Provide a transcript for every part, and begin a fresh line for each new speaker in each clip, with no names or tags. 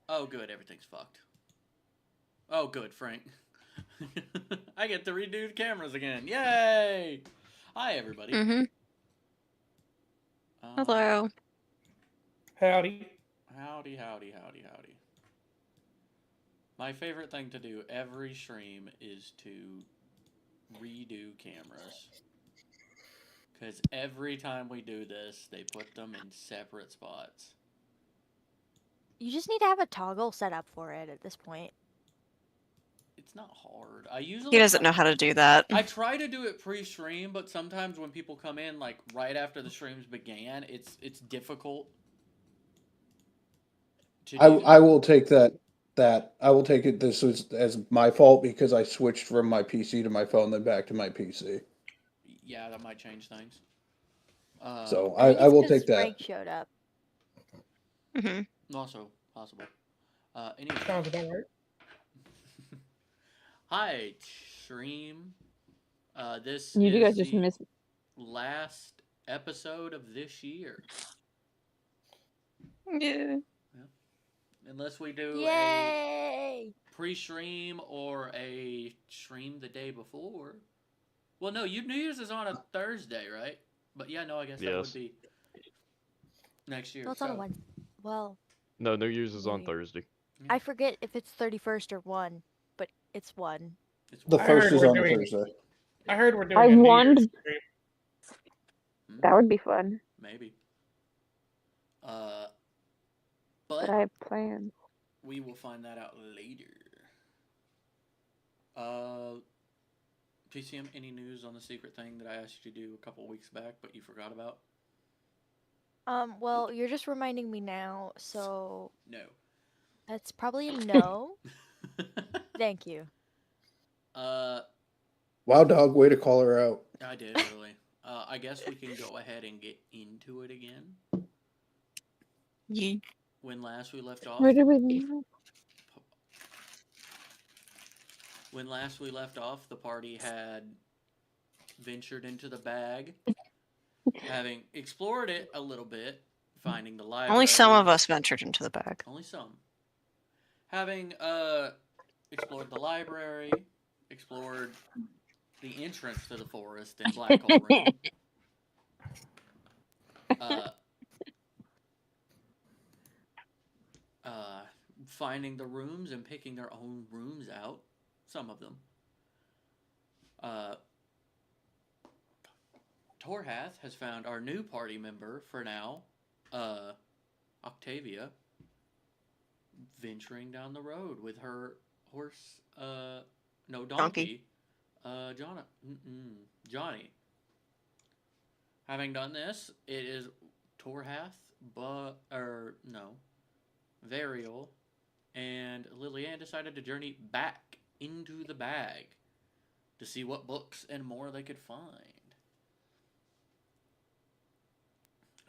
Oh, good. Everything's fucked. Oh, good, Frank. I get to redo the cameras again. Yay! Hi, everybody.
Mm-hmm.
Um,
Hello.
Howdy.
howdy, howdy, howdy, howdy. My favorite thing to do every stream is to redo cameras. Because every time we do this, they put them in separate spots.
You just need to have a toggle set up for it at this point.
It's not hard. I usually
He doesn't know how to do that.
I try to do it pre-stream, but sometimes when people come in like right after the streams began, it's difficult to do.
I will take that I will take it this is as my fault because I switched from my PC to my phone then back to my PC.
Yeah, that might change things.
So
I think
I
it's
will
because
take that.
Frank showed up.
Mm-hmm.
Also possible. Anyway.
Sounds about right.
Hi, stream. This
You
is
guys just
the
missed.
last episode of this year.
Yeah.
Unless we do a
Yay!
pre-stream or a stream the day before. Well, no, New Year's is on a Thursday, right? But yeah, no, I guess that would
Yes.
be next year.
Well, it's on a Wednesday. Well,
No, New Year's is on
Maybe.
Thursday.
I forget if it's 31st or 1, but it's 1.
It's
The
I
first
heard
is
we're
on
doing-
Thursday.
I heard we're doing
I
a New
wondered-
Year's stream.
That would be fun,
maybe.
but
But
I have plans.
we will find that out later. TCM, any news on the secret thing that I asked you to do a couple weeks back, but you forgot about?
Well, you're just reminding me now, so
No.
that's probably a no. Thank you.
Wow, dog, way to call her out.
I did really. I guess we can go ahead and get into it again.
Ye-
When last we left off,
Where did we leave?
when last we left off, the party had ventured into the bag, having explored it a little bit, finding the library.
Only some of us ventured into the bag.
Only some. Having explored the library, explored the entrance to the forest in Black Hole Room. Finding the rooms and picking their own rooms out. Some of them. Torhath has found our new party member for now, Octavia, venturing down the road with her horse, donkey. Johnny. Having done this, it is Torhath, Varial, and Lillian decided to journey back into the bag to see what books and more they could find.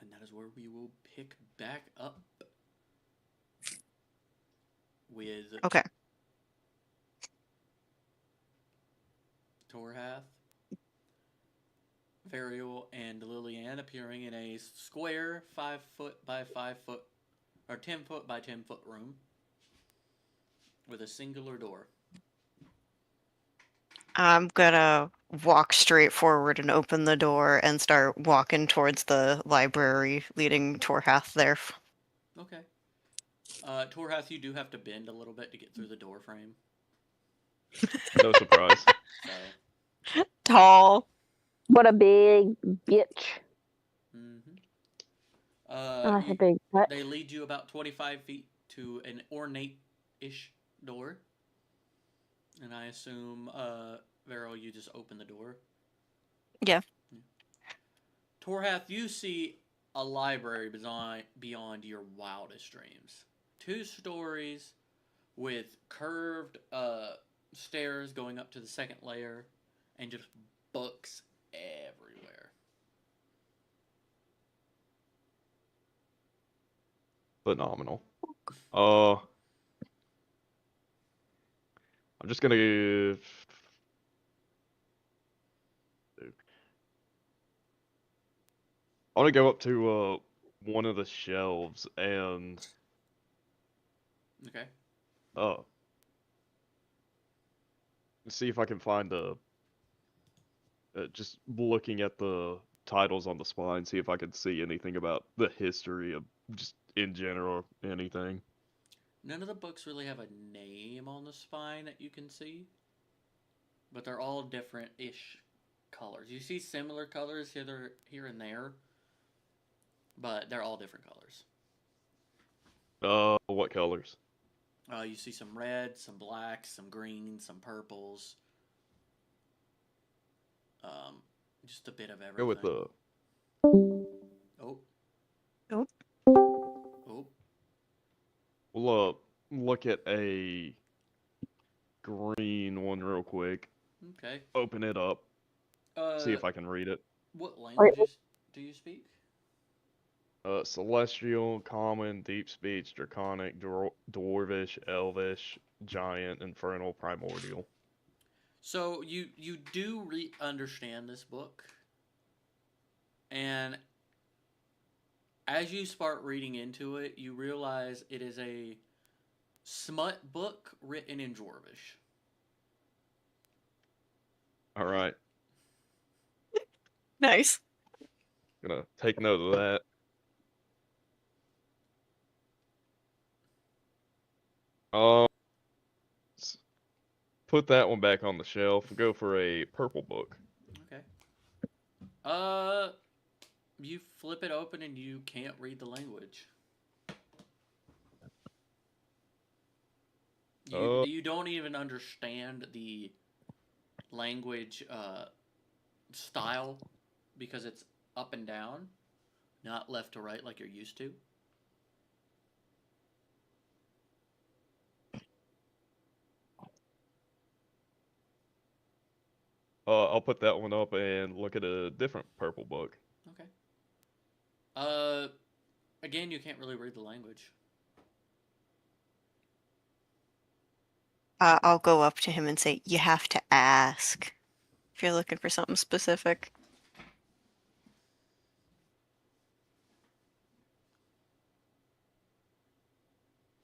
And that is where we will pick back up with
Okay.
Torhath, Varial, and Lillian appearing in a square 5 foot by 5 foot or 10 foot by 10 foot room with a singular door.
I'm gonna walk straight forward and open the door and start walking towards the library, leading Torhath there.
Okay. Torhath, you do have to bend a little bit to get through the door frame.
No surprise.
So.
Tall.
What a big bitch.
Mm-hmm.
Oh, that's a big butt.
They lead you about 25 feet to an ornate-ish door. And I assume, Varel, you just open the door?
Yeah.
Torhath, you see a library beyond your wildest dreams. 2 stories with curved stairs going up to the second layer and just books everywhere.
Phenomenal. I'm just gonna. I want to go up to one of the shelves and
Okay.
See if I can find just looking at the titles on the spine, see if I can see anything about the history of just in general anything.
None of the books really have a name on the spine that you can see, but they're all different-ish colors. You see similar colors here and there, but they're all different colors.
What colors?
You see some reds, some blacks, some greens, some purples. Just a bit of everything.
Go with the.
Oh.
Nope.
Oh.
We'll look at a green one real quick.
Okay.
Open it up. See if I can read it.
What languages do you speak?
Celestial, Common, Deep Speech, Draconic, Dwarvish, Elvish, Giant, Infernal, Primordial.
So you do understand this book, and as you start reading into it, you realize it is a smut book written in Dwarvish.
All right.
Nice.
Gonna take note of that. Put that one back on the shelf. Go for a purple book.
Okay. You flip it open and you can't read the language. You don't even understand the language style because it's up and down, not left to right like you're used to.
I'll put that one up and look at a different purple book.
Okay. Again, you can't really read the language.
I'll go up to him and say, "You have to ask if you're looking for something specific."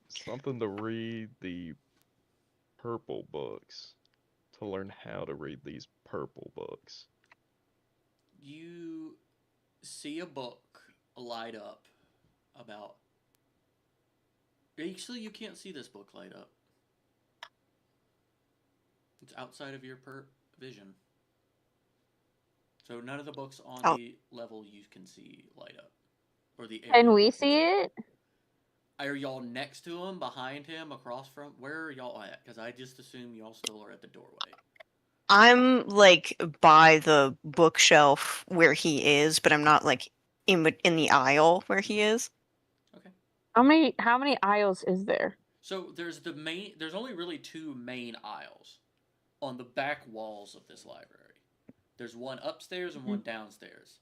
Something to read the purple books. To learn how to read these purple books.
You see a book light up about... Actually, you can't see this book light up. It's outside of your vision. So none of the books on the level you can see light up. Or the area
Can we
you
see it?
Are y'all next to him, behind him, across from? Where are y'all at? Because I just assume y'all still are at the doorway.
I'm like by the bookshelf where he is, but I'm not like in the aisle where he is.
Okay.
How many aisles is there?
So there's only really two main aisles on the back walls of this library. There's one upstairs and one downstairs.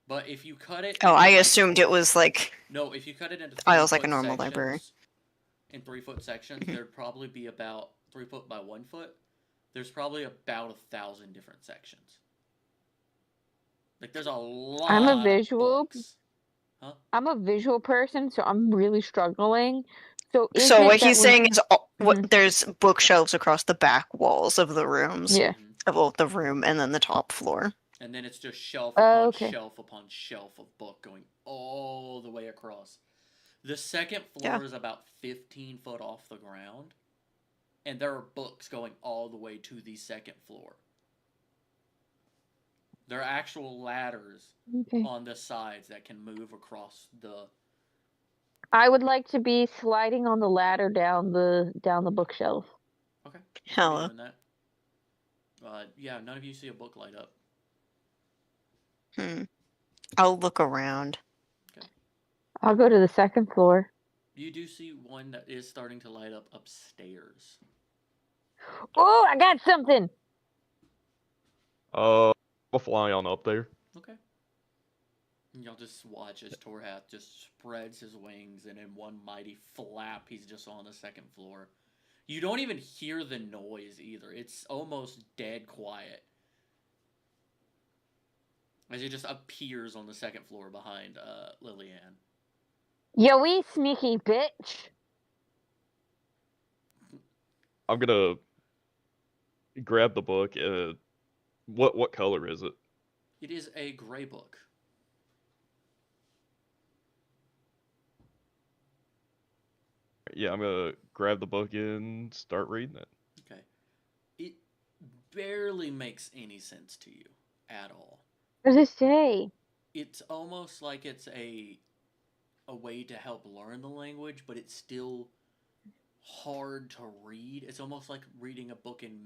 But if you cut it...
Oh, I assumed it was like...
No, if you cut it into
aisles like a normal library.
In 3-foot sections, there'd probably be about 3 foot by 1 foot. There's probably about 1,000 different sections. Like, there's a lot.
I'm a visual.
Books. Huh?
I'm a visual person, so I'm really struggling. So
what he's saying is, there's bookshelves across the back walls of the rooms.
Yeah.
Of the room and then the top floor.
And then it's just shelf upon shelf upon shelf of book going all the way across. The second floor is about 15 foot off the ground. And there are books going all the way to the second floor. There are actual ladders on the sides that can move across the...
I would like to be sliding on the ladder down the bookshelf.
Okay.
Hello.
Yeah, none of you see a book light up.
I'll look around.
Okay.
I'll go to the second floor.
You do see one that is starting to light up upstairs.
Oh, I got something!
I'll fly on up there.
Okay. And y'all just watch as Torhath just spreads his wings, and in one mighty flap, he's just on the second floor. You don't even hear the noise either. It's almost dead quiet. As he just appears on the second floor behind Lillian.
Yo, we sneaky bitch.
I'm gonna grab the book. What color is it?
It is a gray book.
Yeah, I'm gonna grab the book and start reading it.
Okay. It barely makes any sense to you at all.
What does it say?
It's almost like it's a way to help learn the language, but it's still hard to read. It's almost like reading a book in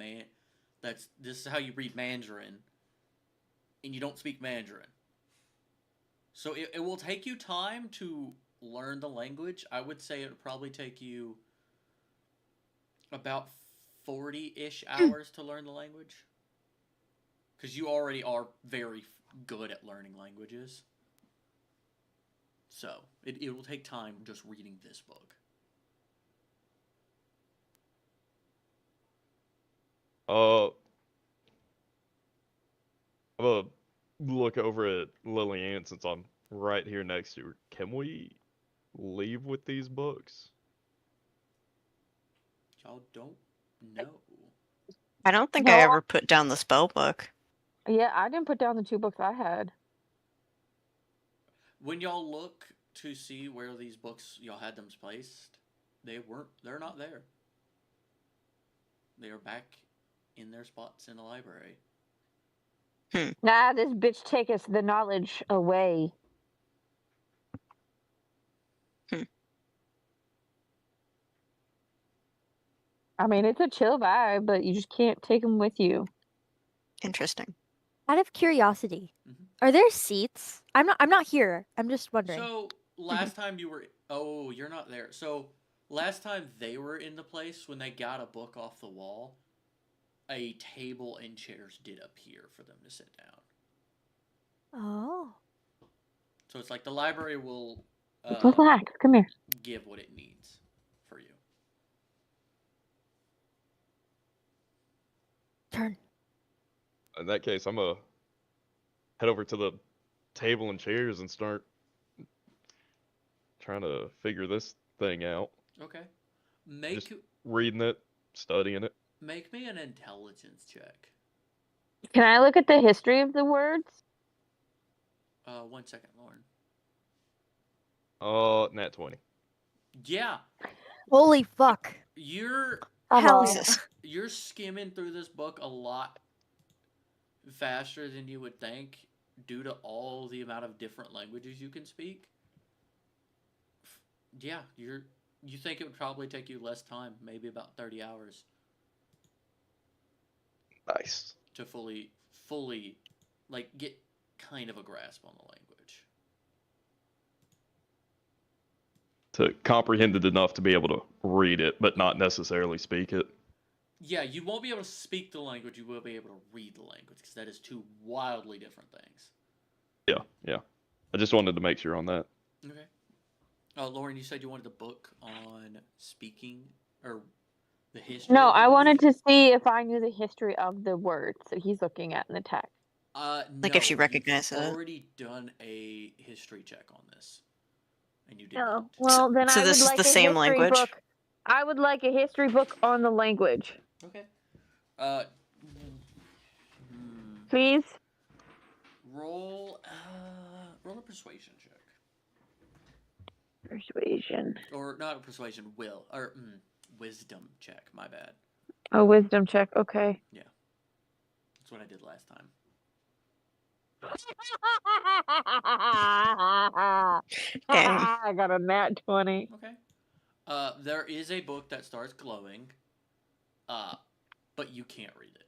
this is how you read Mandarin, and you don't speak Mandarin. So it will take you time to learn the language. I would say it would probably take you about 40-ish hours to learn the language. Because you already are very good at learning languages. So it will take time just reading this book.
I'm gonna look over at Lillian since I'm right here next to her. Can we leave with these books?
Y'all don't know.
I don't think
No.
I ever put down the spell book.
Yeah, I didn't put down the 2 books I had.
When y'all look to see where these books y'all had them placed, they're not there. They are back in their spots in the library.
Nah, this bitch taketh the knowledge away. I mean, it's a chill vibe, but you just can't take them with you.
Interesting.
Out of curiosity,
Mhm.
are there seats? I'm not here. I'm just wondering.
So last time you were you're not there. So last time they were in the place when they got a book off the wall, a table and chairs did appear for them to sit down.
Oh.
So it's like the library will
Relax, come here.
give what it needs for you.
Turn.
In that case, I'm gonna head over to the table and chairs and start trying to figure this thing out.
Okay.
Just reading it, studying it.
Make me an intelligence check.
Can I look at the history of the words?
1 second, Lauren.
Nat 20.
Yeah,
Holy fuck.
you're
Hell
Hello.
yeah.
you're skimming through this book a lot faster than you would think due to all the amount of different languages you can speak. Yeah, you think it would probably take you less time, maybe about 30 hours
Nice.
to fully like get kind of a grasp on the language.
To comprehend it enough to be able to read it, but not necessarily speak it.
Yeah, you won't be able to speak the language, you will be able to read the language because that is two wildly different things.
Yeah. I just wanted to make sure on that.
Okay. Lauren, you said you wanted the book on speaking or the history.
No,
of the
I wanted
language?
to see if I knew the history of the words that he's looking at in the text.
Like if she
No,
recognized
you've
it.
already done a history check on this, and you did
Oh,
not.
well, then
So
I
this
would
is
like
the
a
same
history
language?
book. I would like a history book on the language,
Okay.
please.
Roll a persuasion check,
Persuasion.
or not a persuasion, wisdom check. My bad.
Oh, wisdom check. Okay.
That's what I did last time.
Damn.
I got a nat 20.
Okay. There is a book that starts glowing, but you can't read it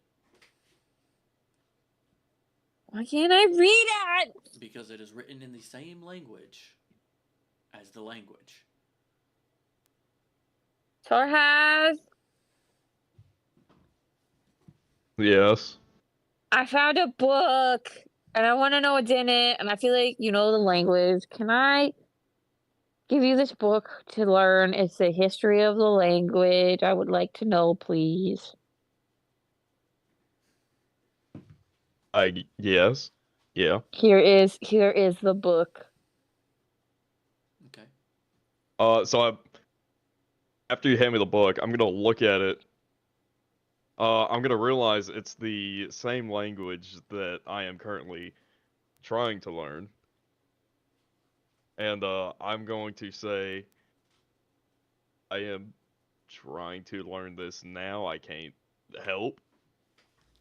Why can't I read it?
because it is written in the same language as the language.
Torhaz,
Yes.
I found a book and I want to know what's in it, and I feel like you know the language. Can I give you this book to learn? It's the history of the language. I would like to know, please.
Yes. Yeah.
Here is the book.
Okay.
So after you hand me the book, I'm gonna look at it I'm gonna realize it's the same language that I am currently trying to learn. And I'm going to say I am trying to learn this now. I can't help.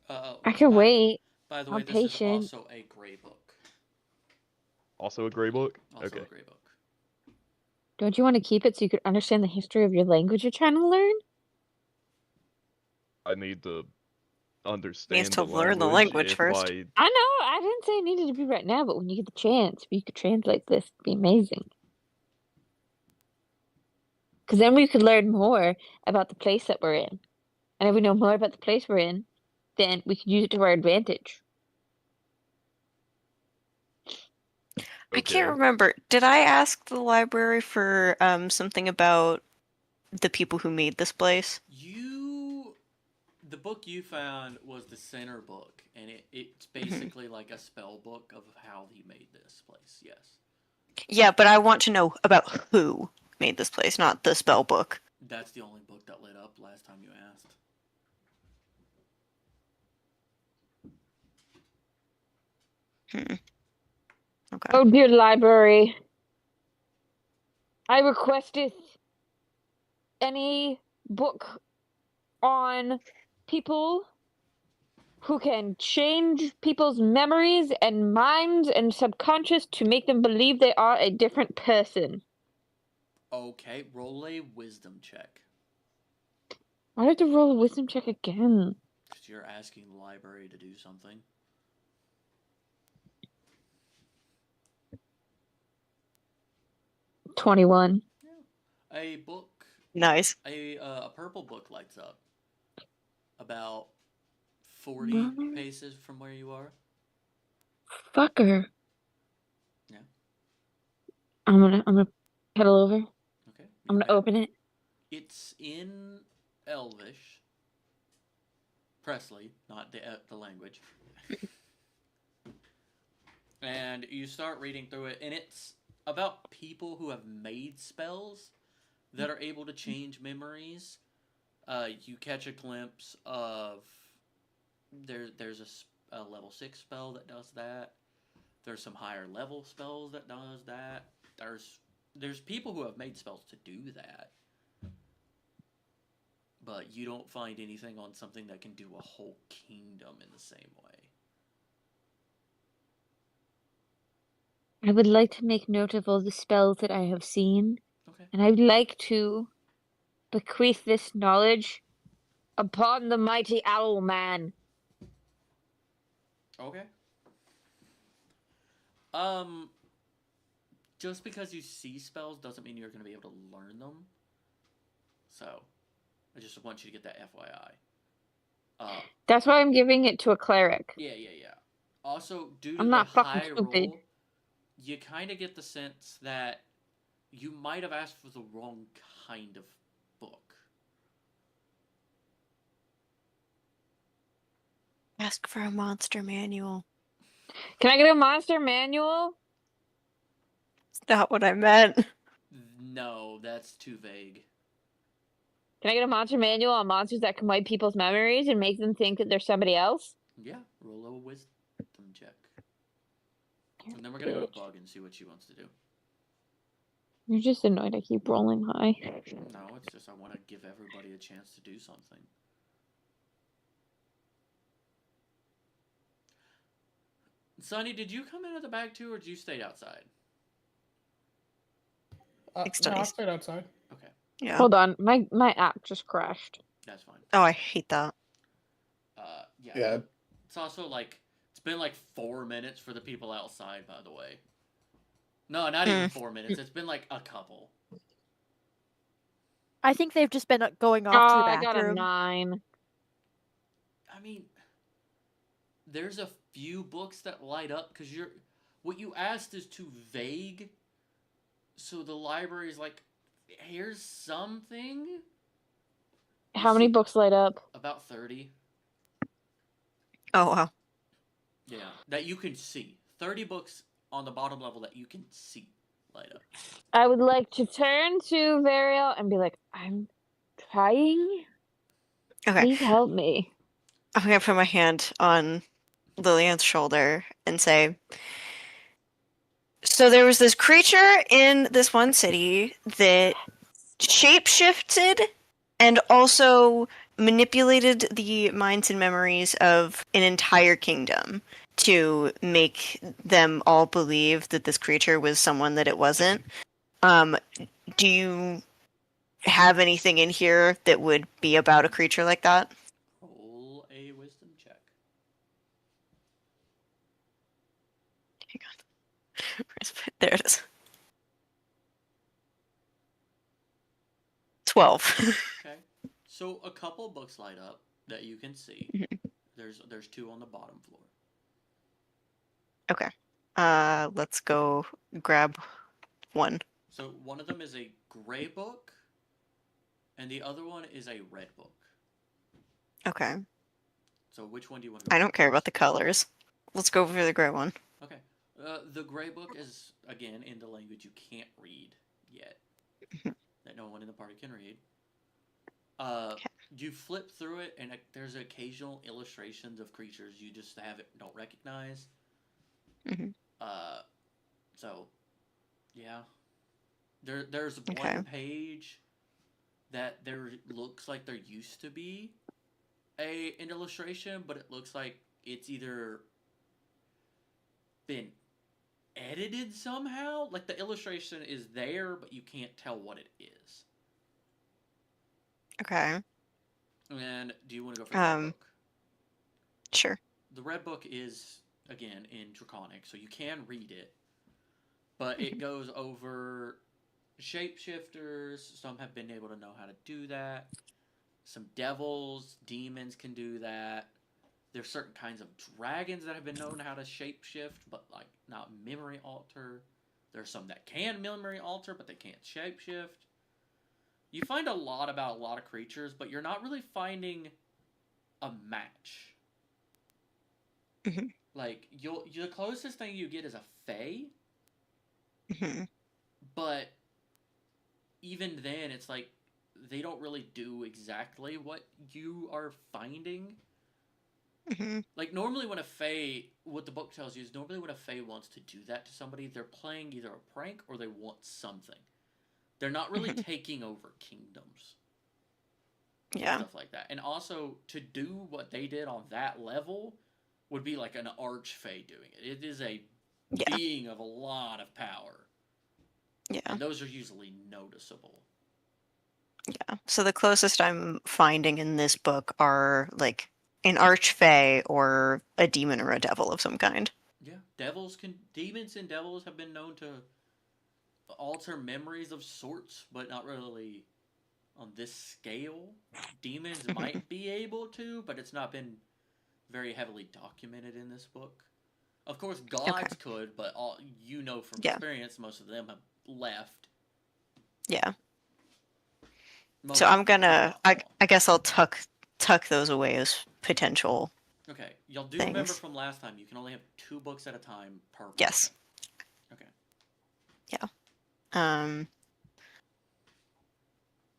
I can wait.
By the
I'm
way, this is
patient.
also a gray book.
Also a gray book?
Also
Okay.
a gray book.
Don't you want to keep it so you could understand the history of your language you're trying to learn?
I need to
Needs
understand
to
the
learn the
language
language
if
first.
by
I know. I didn't say it needed to be right now, but when you get the chance, if you could translate this, it'd be amazing. Because then we could learn more about the place that we're in. And if we know more about the place we're in, then we can use it to our advantage.
I can't
Okay.
remember. Did I ask the library for something about the people who made this place?
The book you found was the center book, and it's basically like a spell book of how he made this place. Yes.
Yeah, but I want to know about who made this place, not the spell book.
That's the only book that lit up last time you asked.
Okay.
Oh, dear library. I requesteth any book on people who can change people's memories and minds and subconscious to make them believe they are a different person.
Okay, roll a wisdom check.
Why do I have to roll a wisdom check again?
Because you're asking the library to do something.
21.
A book,
Nice.
a purple book lights up. About 40 paces from where you are.
Fucker.
Yeah.
I'm gonna pedal over.
Okay.
I'm gonna open it.
It's in Elvish. Presley, not the language. And you start reading through it, and it's about people who have made spells that are able to change memories. You catch a glimpse of there's a level 6 spell that does that. There's some higher level spells that does that. There's people who have made spells to do that. But you don't find anything on something that can do a whole kingdom in the same way.
I would like to make note of all the spells that I have seen,
Okay.
and I would like to bequeath this knowledge upon the mighty owl man.
Okay. Just because you see spells doesn't mean you're going to be able to learn them. So, I just want you to get that FYI.
That's why I'm giving it to a cleric.
Yeah. Also, due to
I'm
the
not fucking
high
stupid.
roll, you kind of get the sense that you might have asked for the wrong kind of book.
Ask for a monster manual.
Can I get a monster manual?
That's not what I meant.
No, that's too vague.
Can I get a monster manual on monsters that can wipe people's memories and make them think that they're somebody else?
Yeah, roll a wisdom check. And then we're going to go to Bug and see what she wants to do.
You're just annoyed I keep rolling high.
No, it's just I want to give everybody a chance to do something. Sonny, did you come in at the back too, or did you stay outside?
No, I stayed outside.
Okay,
Yeah.
Hold on, my app just crashed.
that's fine.
Oh, I hate that.
Yeah.
It's also like it's been like 4 minutes for the people outside. By the way, no, not even 4 minutes. It's been like a couple.
I think they've just been going off to the
I got a
bathroom.
9.
I mean, there's a few books that light up because what you asked is too vague. So the library is like, here's something.
How many books light up?
About 30.
Oh, wow.
Yeah, that you can see. 30 books on the bottom level that you can see light up.
I would like to turn to Variel and be like, I'm trying.
Okay.
Please help me.
I'm gonna put my hand on Lillian's shoulder and say, so there was this creature in this one city that shapeshifted and also manipulated the minds and memories of an entire kingdom to make them all believe that this creature was someone that it wasn't. Do you have anything in here that would be about a creature like that?
Roll a wisdom check.
There it is. 12.
Okay. So a couple books light up that you can see.
Mhm.
There's 2 on the bottom floor.
Okay. Let's go grab one.
So one of them is a gray book, and the other one is a red book.
Okay.
So which one do you want to go
I
for
don't care about
first?
the colors. Let's go for the gray one.
Okay. The gray book is, again, in the language you can't read yet. That no one in the party can read. You flip through it, and there's occasional illustrations of creatures you just don't recognize.
Mhm.
So, yeah. There's
Okay.
one page that there looks like there used to be an illustration, but it looks like it's either been edited somehow. Like the illustration is there, but you can't tell what it is.
Okay.
And do you want to go for the red book?
Sure.
The red book is, again, in Draconic, so you can read it. But it goes over shapeshifters. Some have been able to know how to do that. Some devils, demons can do that. There's certain kinds of dragons that have been known how to shapeshift, but like not memory alter. There's some that can memory alter, but they can't shapeshift. You find a lot about a lot of creatures, but you're not really finding a match.
Mhm.
Like the closest thing you get is a fae,
Mhm.
but even then, it's like they don't really do exactly what you are finding.
Mhm.
Like normally when a fae, what the book tells you is normally when a fae wants to do that to somebody, they're playing either a prank or they want something. They're not really taking over kingdoms.
Yeah.
Stuff like that. And also to do what they did on that level would be like an archfey doing it. It is a being of a lot of power.
Yeah.
And those are usually noticeable.
Yeah. So the closest I'm finding in this book are like an archfey or a demon or a devil of some kind.
Yeah, demons and devils have been known to alter memories of sorts, but not really on this scale. Demons might be able to, but it's not been very heavily documented in this book. Of course, gods could, but from experience, most of them have left.
Yeah. So I'm gonna. I guess I'll tuck those away as potential.
Okay, y'all do
things.
remember from last time you can only have 2 books at a time per.
Yes.
Okay.
Yeah.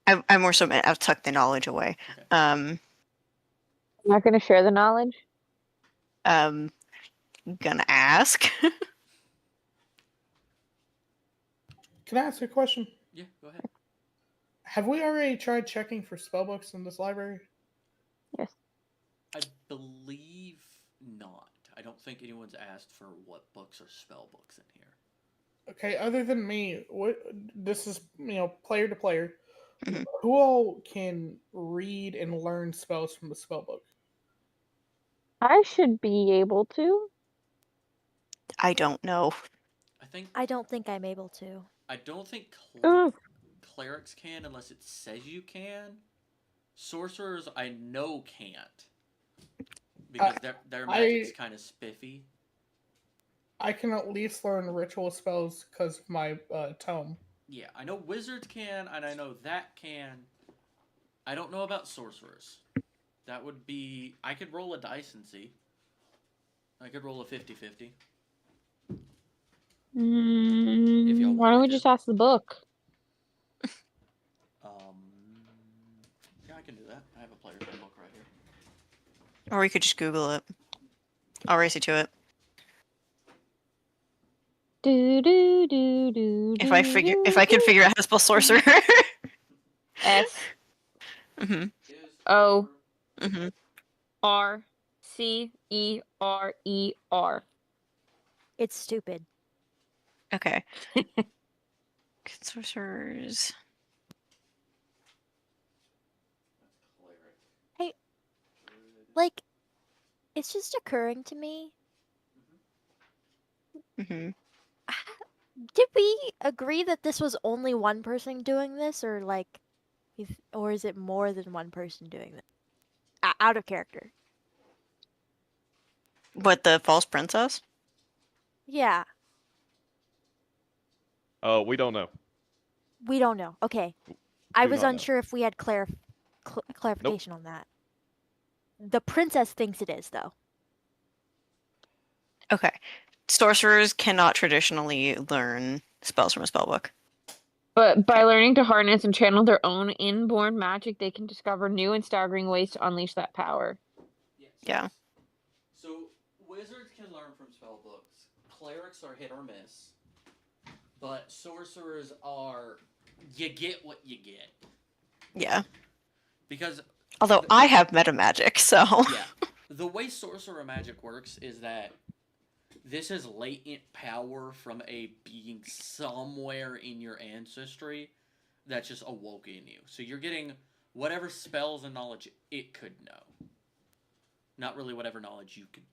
I more so meant I've tucked the knowledge away.
Okay.
I'm not going to share the knowledge.
Gonna ask.
Can I ask a question?
Yeah, go ahead.
Have we already tried checking for spellbooks in this library?
Yes.
I believe not. I don't think anyone's asked for what books are spell books in here.
Okay, other than me, this is player to player.
Mhm.
Who all can read and learn spells from the spellbook?
I should be able to.
I don't know.
I don't think I'm able to.
I don't think clerics can unless it says you can. Sorcerers, I know can't. Because their magic's kind of spiffy.
I can at least learn ritual spells because of my tome.
Yeah, I know wizards can, and I know that can. I don't know about sorcerers. That would be... I could roll a dice and see. I could roll a 50-50.
Why don't we just ask the book?
Yeah, I can do that. I have a player's book right
Or we could just Google it. I'll race you to it.
Do do do do.
If I can figure out how to spell sorcerer.
S
Mm-hmm.
O
Mm-hmm.
R C E R E R.
It's stupid.
Okay. Sorcerers.
Like, it's just occurring to me.
Mm-hmm.
Did we agree that this was only one person doing this, or like, or is it more than one person doing this? Out of character.
What, the false princess?
Yeah,
We don't know.
we don't know. Okay, I
Do
was
not know.
unsure if we had clarification on that. The princess thinks it is, though.
Okay. Sorcerers cannot traditionally learn spells from a spellbook.
But by learning to harness and channel their own inborn magic, they can discover new and staggering ways to unleash that power.
Yes.
Yeah.
So wizards can learn from spell books. Clerics are hit or miss. But sorcerers are you get what you get.
Yeah.
Because
Although I have meta magic, so
yeah, the way sorcerer magic works is that this is latent power from a being somewhere in your ancestry that's just awoke in you. So you're getting whatever spells and knowledge it could know. Not really whatever knowledge you could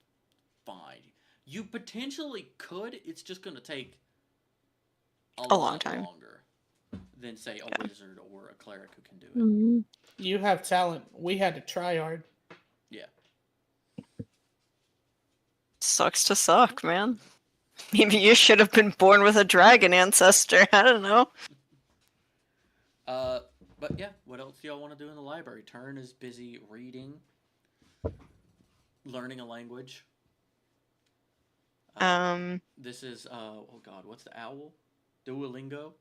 find. You potentially could, it's just going to take a
long
lot
time.
longer than, say, a
Yeah.
wizard or a cleric who can do it.
You have talent. We had to try hard.
Yeah.
sucks to suck, man. Maybe you should have been born with a dragon ancestor. I don't know.
But yeah, what else do y'all want to do in the library? Turn is busy reading, learning a language. This is oh god, what's the owl? Duolingo.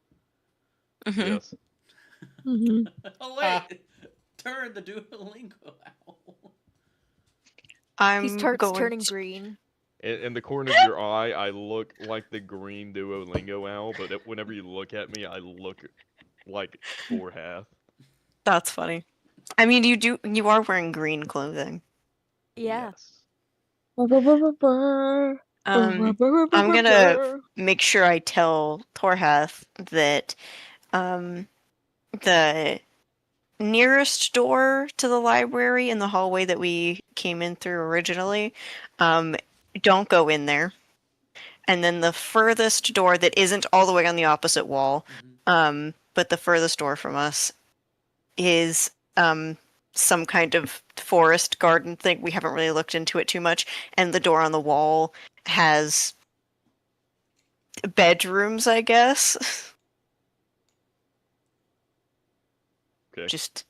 Mhm.
Yes.
Oh wait, Turn the Duolingo owl.
I'm
He starts
going
turning
to-
green.
In the corner of your eye, I look like the green Duolingo owl, but whenever you look at me, I look like Torhath.
That's funny. I mean, you are wearing green clothing.
Yeah.
Yes.
I'm gonna make sure I tell Torhath that the nearest door to the library in the hallway that we came in through originally, don't go in there. And then the furthest door that isn't all the way on the opposite wall, but the furthest door from us is some kind of forest garden thing. We haven't really looked into it too much. And the door on the wall has bedrooms, I guess.
Okay.
Just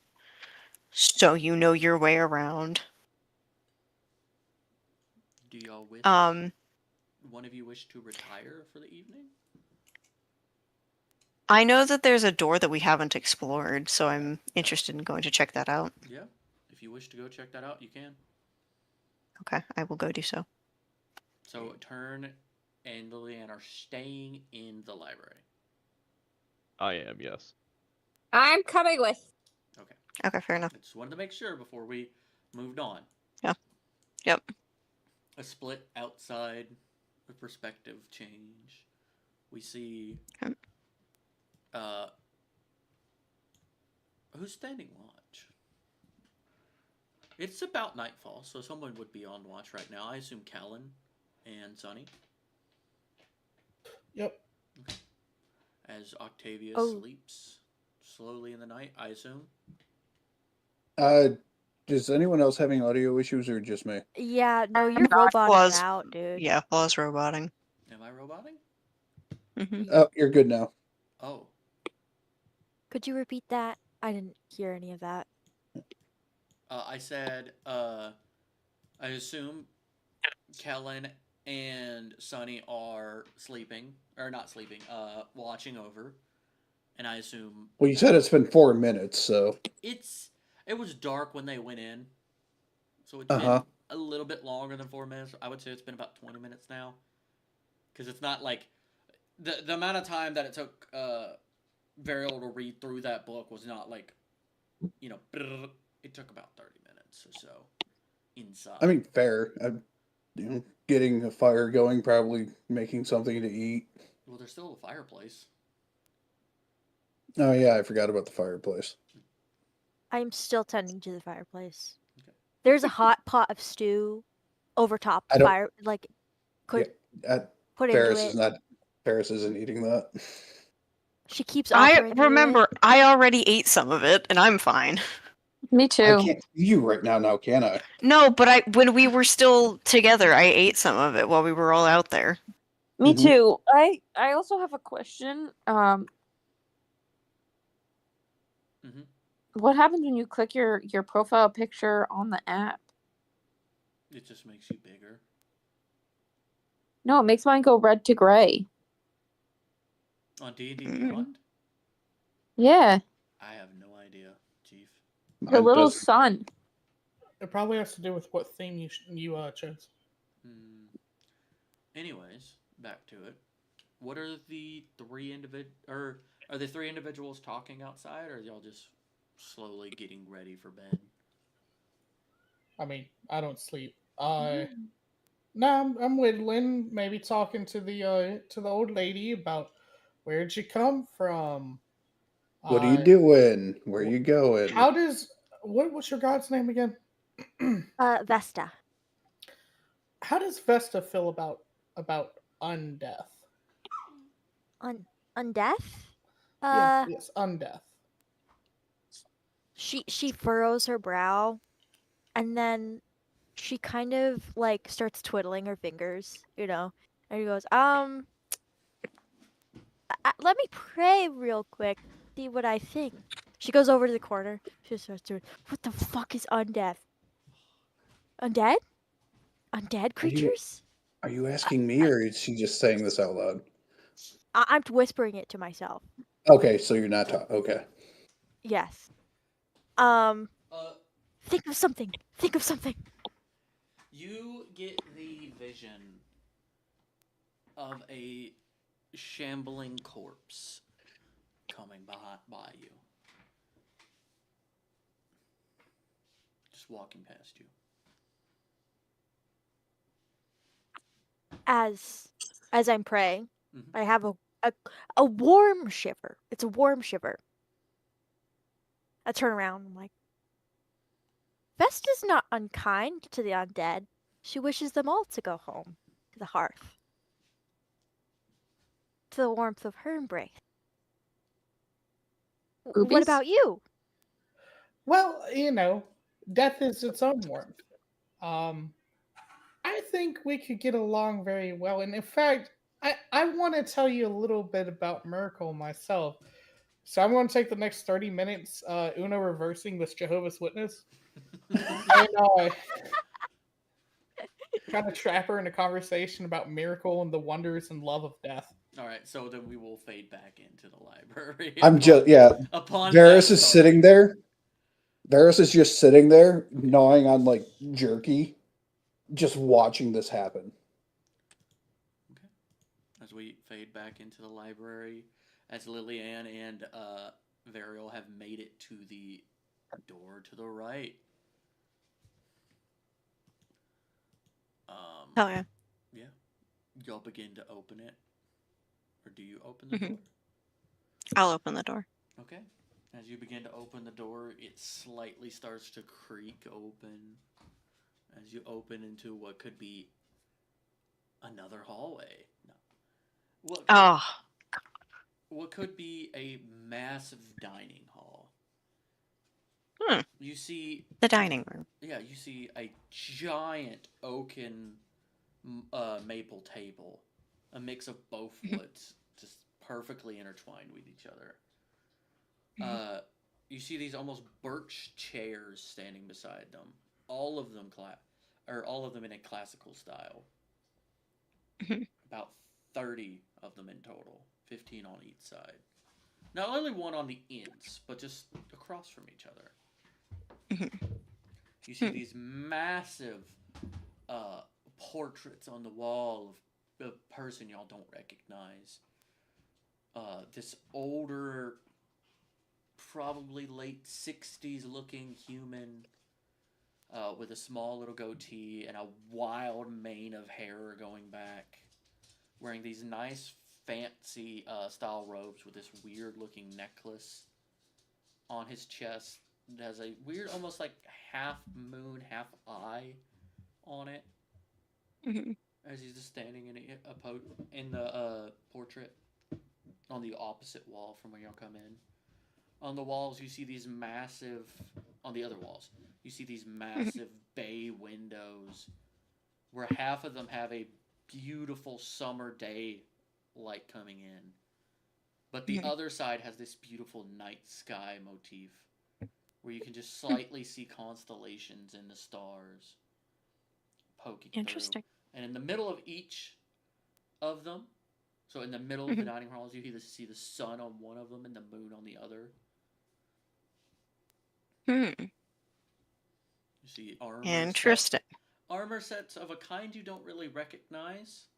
so you know your way around.
Do y'all wish? One of you wish to retire for the evening?
I know that there's a door that we haven't explored, so I'm interested in going to check that out.
Yeah. If you wish to go check that out, you can.
Okay, I will go do so.
So Turn and Lillian are staying in the library.
I am, yes.
I'm coming with.
Okay.
Okay, fair enough.
I just wanted to make sure before we moved on.
Yeah. Yep.
A split outside, a perspective change. We see who's standing watch? It's about nightfall, so someone would be on watch right now. I assume Callan and Sunny.
Yep.
As Octavia sleeps slowly in the night, I assume.
Is anyone else having audio issues or just me?
Yeah, no, you're
Not
roboting
was-
out, dude.
Yeah, Paul's roboting.
Am I roboting?
Oh, you're good now.
Oh.
Could you repeat that? I didn't hear any of that.
I said, I assume Kellen and Sunny are sleeping, or not sleeping, watching over, and I assume...
Well, you said it's been 4 minutes, so...
It was dark when they went in, So it's
Uh-huh.
been a little bit longer than 4 minutes. I would say it's been about 20 minutes now. Because it's not like the amount of time that it took Varial to read through that book was not like, it took about 30 minutes or so inside.
I mean, fair. Getting a fire going, probably making something to eat.
Well, there's still a fireplace.
Oh yeah, I forgot about the fireplace.
I'm still tending to the fireplace.
Okay.
There's a hot pot of stew over top
I
the
don't-
fire. Like, could put into
Ferris
it.
is not. Ferris isn't eating that.
She keeps
I
offering you
remember
it.
I already ate some of it, and I'm fine.
Me
I
too.
can't see you right now, can I?
No, but when we were still together, I ate some of it while we were all out there.
Me
Mhm.
too. I also have a question.
Mhm.
What happens when you click your profile picture on the app?
It just makes you bigger.
No, it makes mine go red to gray.
On D&D
Mm.
Beyond?
Yeah,
I have no idea, Chief.
the
Mine
little
doesn't.
sun.
It probably has to do with what theme you chose.
Anyways, back to it. What are the are the three individuals talking outside, or are y'all just slowly getting ready for bed?
I mean, I don't sleep. No, I'm whittling, maybe talking to the old lady about where'd you come from.
What are you doing? Where are you going?
How does what's your god's name again?
Vesta.
How does Vesta feel about undeath?
Undeath?
Yes, undeath.
She furrows her brow, and then she kind of like starts twiddling her fingers, and she goes, let me pray real quick, see what I think. She goes over to the corner. She starts doing, what the fuck is undeath? Undead? Undead creatures?
Are you asking me, or is she just saying this out loud?
I'm whispering it to myself.
Okay, so you're not talking. Okay.
Yes.
Uh,
Think of something. Think of something.
you get the vision of a shambling corpse coming by you. Just walking past you.
As I'm praying,
Mhm.
I have a warm shiver. It's a warm shiver. I turn around. I'm like, Vesta's not unkind to the undead. She wishes them all to go home to the hearth, to the warmth of her embrace. What
Boobies?
about you?
Well, death is its own warmth. I think we could get along very well. And in fact, I want to tell you a little bit about Miracle myself. So I'm going to take the next 30 minutes, Uno reversing this Jehovah's Witness, and kind of trap her in a conversation about Miracle and the wonders and love of death.
All right, so then we will fade back into the library. Upon
Varys
that
is
starting.
sitting there. Varys is just sitting there, gnawing on like jerky, just watching this happen.
Okay. As we fade back into the library, as Lillian and Varial have made it to the door to the right.
Oh yeah.
Yeah. Y'all begin to open it. Or do you open the
Mhm.
door?
I'll open the door.
Okay. As you begin to open the door, it slightly starts to creak open. As you open into what could be another hallway. No. What could be a massive dining hall. You see
The dining room.
Yeah, you see a giant oaken maple table, a mix of both woods, just perfectly intertwined with each other. You see these almost birch chairs standing beside them, all of them in a classical style. About 30 of them in total, 15 on each side. Not only one on the ends, but just across from each other. You see these massive portraits on the wall of a person y'all don't recognize. This older, probably late 60s looking human with a small little goatee and a wild mane of hair going back, wearing these nice fancy style robes with this weird looking necklace on his chest. It has a weird, almost like half moon, half eye on it.
Mhm.
As he's just standing in the portrait on the opposite wall from where y'all come in. On the walls, you see these massive. On the other walls, you see these massive bay windows, where half of them have a beautiful summer day light coming in, but the other side has this beautiful night sky motif, where you can just slightly see constellations in the stars poking
Interesting.
through. And in the middle of each of them, so in the middle of the dining halls, you either see the sun on one of them and the moon on the other. You see
Interesting.
Armor sets of a kind you don't really recognize.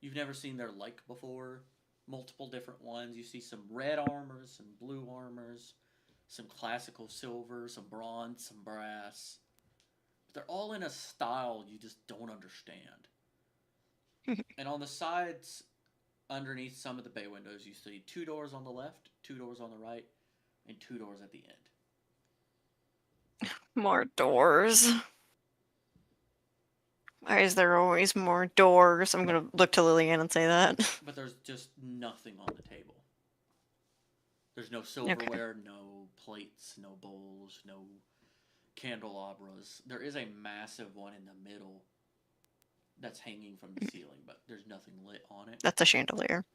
You've never seen their like before. Multiple different ones. You see some red armors, some blue armors, some classical silver, some bronze, some brass. But they're all in a style you just don't understand. And on the sides, underneath some of the bay windows, you see 2 doors on the left, 2 doors on the right, and 2 doors at the end.
More doors. Why is there always more doors? I'm gonna look to Lillian and say that.
But there's just nothing on the table. There's no silverware, no plates, no bowls, no candelabras. There is a massive one in the middle that's hanging from the ceiling, but there's nothing lit on it.
That's a chandelier.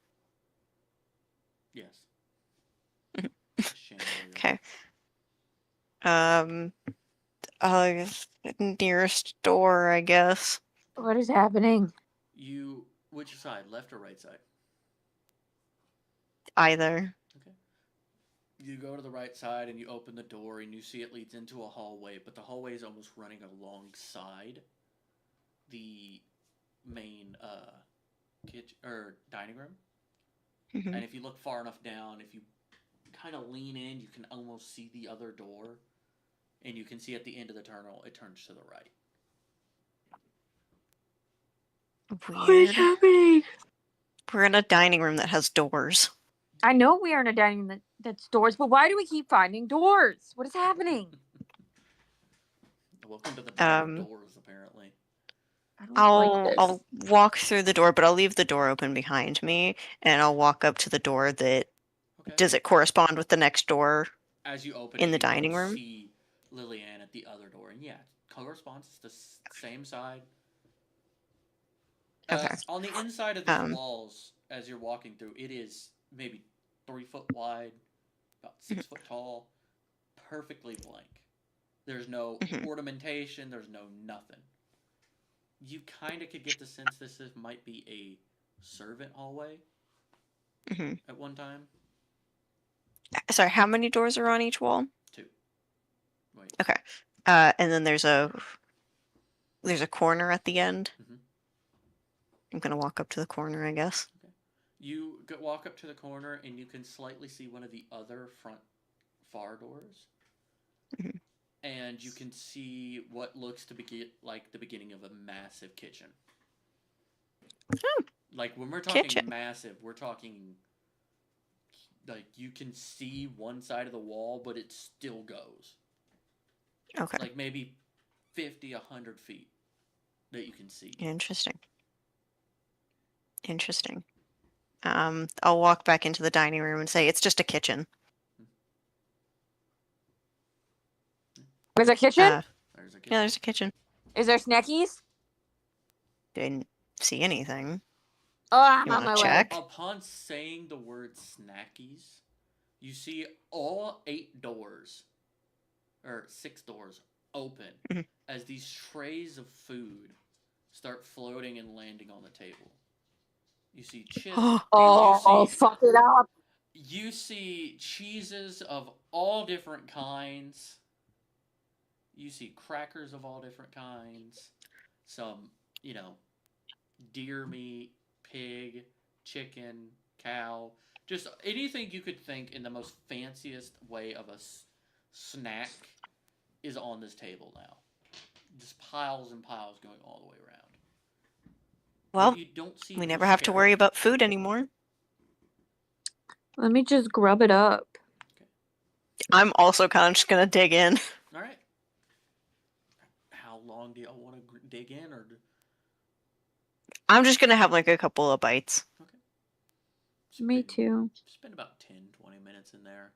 Yes. Chandelier.
Okay. Nearest door, I guess.
What is happening?
Which side, left or right side?
Either.
Okay. You go to the right side and you open the door and you see it leads into a hallway, but the hallway is almost running alongside the main kitchen or dining room. And if you look far enough down, if you kind of lean in, you can almost see the other door. And you can see at the end of the tunnel, it turns to the right.
Weird.
What is happening?
We're in a dining room that has doors.
I know we are in a dining room that's doors, but why do we keep finding doors? What is happening?
Welcome to the night of doors, apparently.
I'll walk through the door, but I'll leave the door open behind me, and I'll walk up to the door that.
Okay.
Does it correspond with the next door?
As you open
in
it,
the dining
you
room?
see Lillian at the other door, and yeah, it corresponds. It's the same side.
Okay.
On the inside of these walls, as you're walking through, it is maybe 3 foot wide, about 6 foot tall, perfectly blank. There's no ornamentation. There's no nothing. You kind of could get the sense this might be a servant hallway at one time.
Sorry, how many doors are on each wall?
2. Wait.
Okay. And then there's a corner at the end. I'm gonna walk up to the corner, I guess.
Okay. You walk up to the corner, and you can slightly see one of the other front far doors. And you can see what looks to be like the beginning of a massive kitchen. Like, when we're talking massive, we're talking, like, you can see one side of the wall, but it still goes.
Okay.
Like, maybe 50, 100 feet that you can see.
Interesting. I'll walk back into the dining room and say, it's just a kitchen.
There's a kitchen?
There's a kitchen.
Yeah, there's a kitchen.
Is there snackies?
Didn't see anything.
Oh, I'm
You
on my
wanna
way.
check?
Upon saying the word snackies, you see all 8 doors, or 6 doors, open as these trays of food start floating and landing on the table. You see chips.
Fuck it up.
You see cheeses of all different kinds. You see crackers of all different kinds, some, deer meat, pig, chicken, cow, just anything you could think in the most fanciest way of a snack is on this table now. Just piles and piles going all the way around.
Well,
what you don't see
we
is
never have to worry
sheriff.
about food anymore.
Let me just grub it up.
I'm also kind of just gonna dig in.
All right. How long do y'all want to dig in, or?
I'm just gonna have like a couple of bites.
Okay.
Me too.
Spend about 10, 20 minutes in there.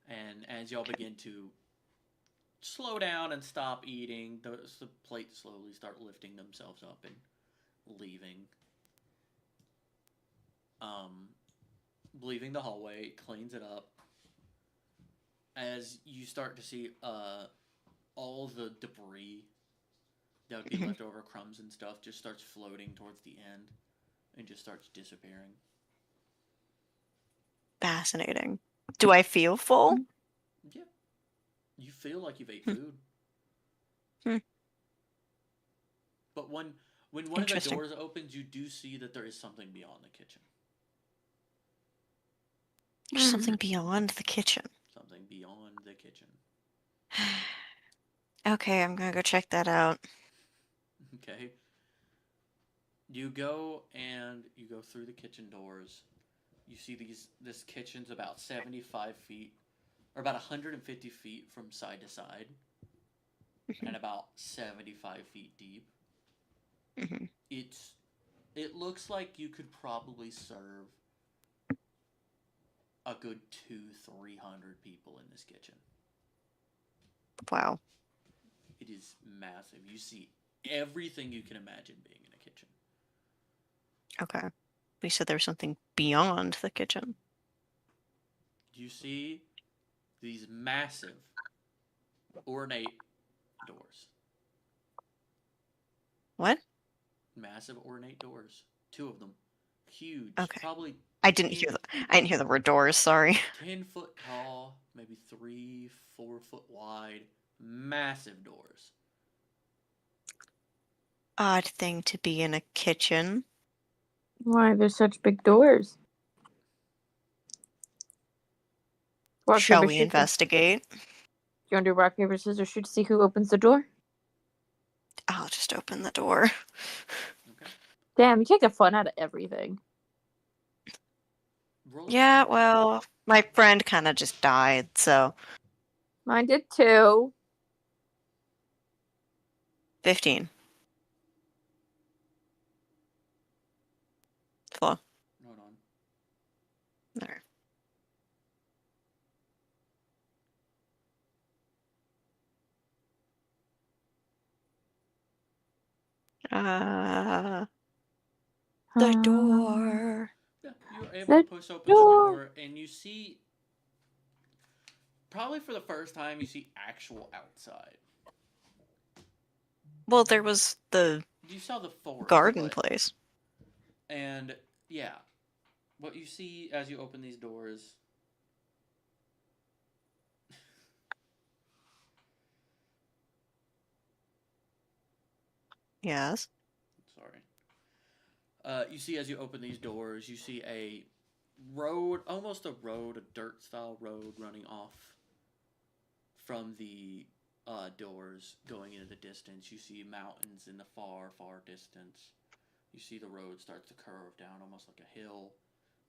And as y'all begin to slow down and stop eating, the plates slowly start lifting themselves up and leaving. Leaving the hallway, it cleans it up. As you start to see all the debris that would be left over, crumbs and stuff, just starts floating towards the end and just starts disappearing.
Fascinating. Do I feel full?
Yeah. You feel like you've ate food. But when one of the doors opens, you do see that there is something beyond the kitchen.
There's something beyond the kitchen.
Something beyond the kitchen.
Okay, I'm gonna go check that out.
Okay. You go through the kitchen doors. You see this kitchen's about 75 feet, or about 150 feet from side to side, and about 75 feet deep.
Mm-hmm.
It looks like you could probably serve a good 200-300 people in this kitchen.
Wow.
It is massive. You see everything you can imagine being in a kitchen.
Okay. We said there was something beyond the kitchen.
You see these massive, ornate doors.
What?
Massive, ornate doors. 2 of them. Huge.
Okay.
Probably
I didn't hear the word doors, sorry.
10 foot tall, maybe 3-4 foot wide. Massive doors.
Odd thing to be in a kitchen.
Why there's such big doors? Rock,
Shall
paper,
we
shoot.
investigate?
Do you want to do rock, paper, scissors, shoot to see who opens the door?
I'll just open the door.
Okay.
Damn, you take the fun out of everything.
Yeah, well, my friend kind of just died, so.
Mine did too.
15. Flo.
Hold on.
There. The door.
Yeah, you're able to push open the door, and you see, probably for the first time, you see actual outside.
Well, there was the
You saw the forest
garden place.
And yeah, what you see as you open these doors.
Yes.
Sorry. You see as you open these doors, you see a road, almost a dirt-style road running off from the doors going into the distance. You see mountains in the far, far distance. You see the road starts to curve down almost like a hill.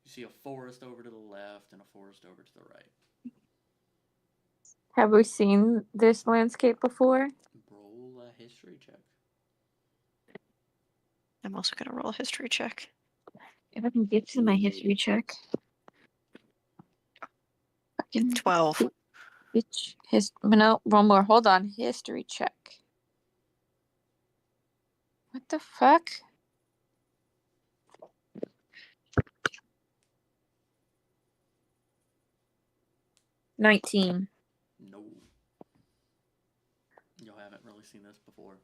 You see a forest over to the left and a forest over to the right.
Have we seen this landscape before?
Roll a history check.
I'm also going to roll a history check.
If I can get to my history check.
12.
Bitch. No, one more. Hold on. History check. What the fuck? $19.
No. Y'all haven't really seen this before.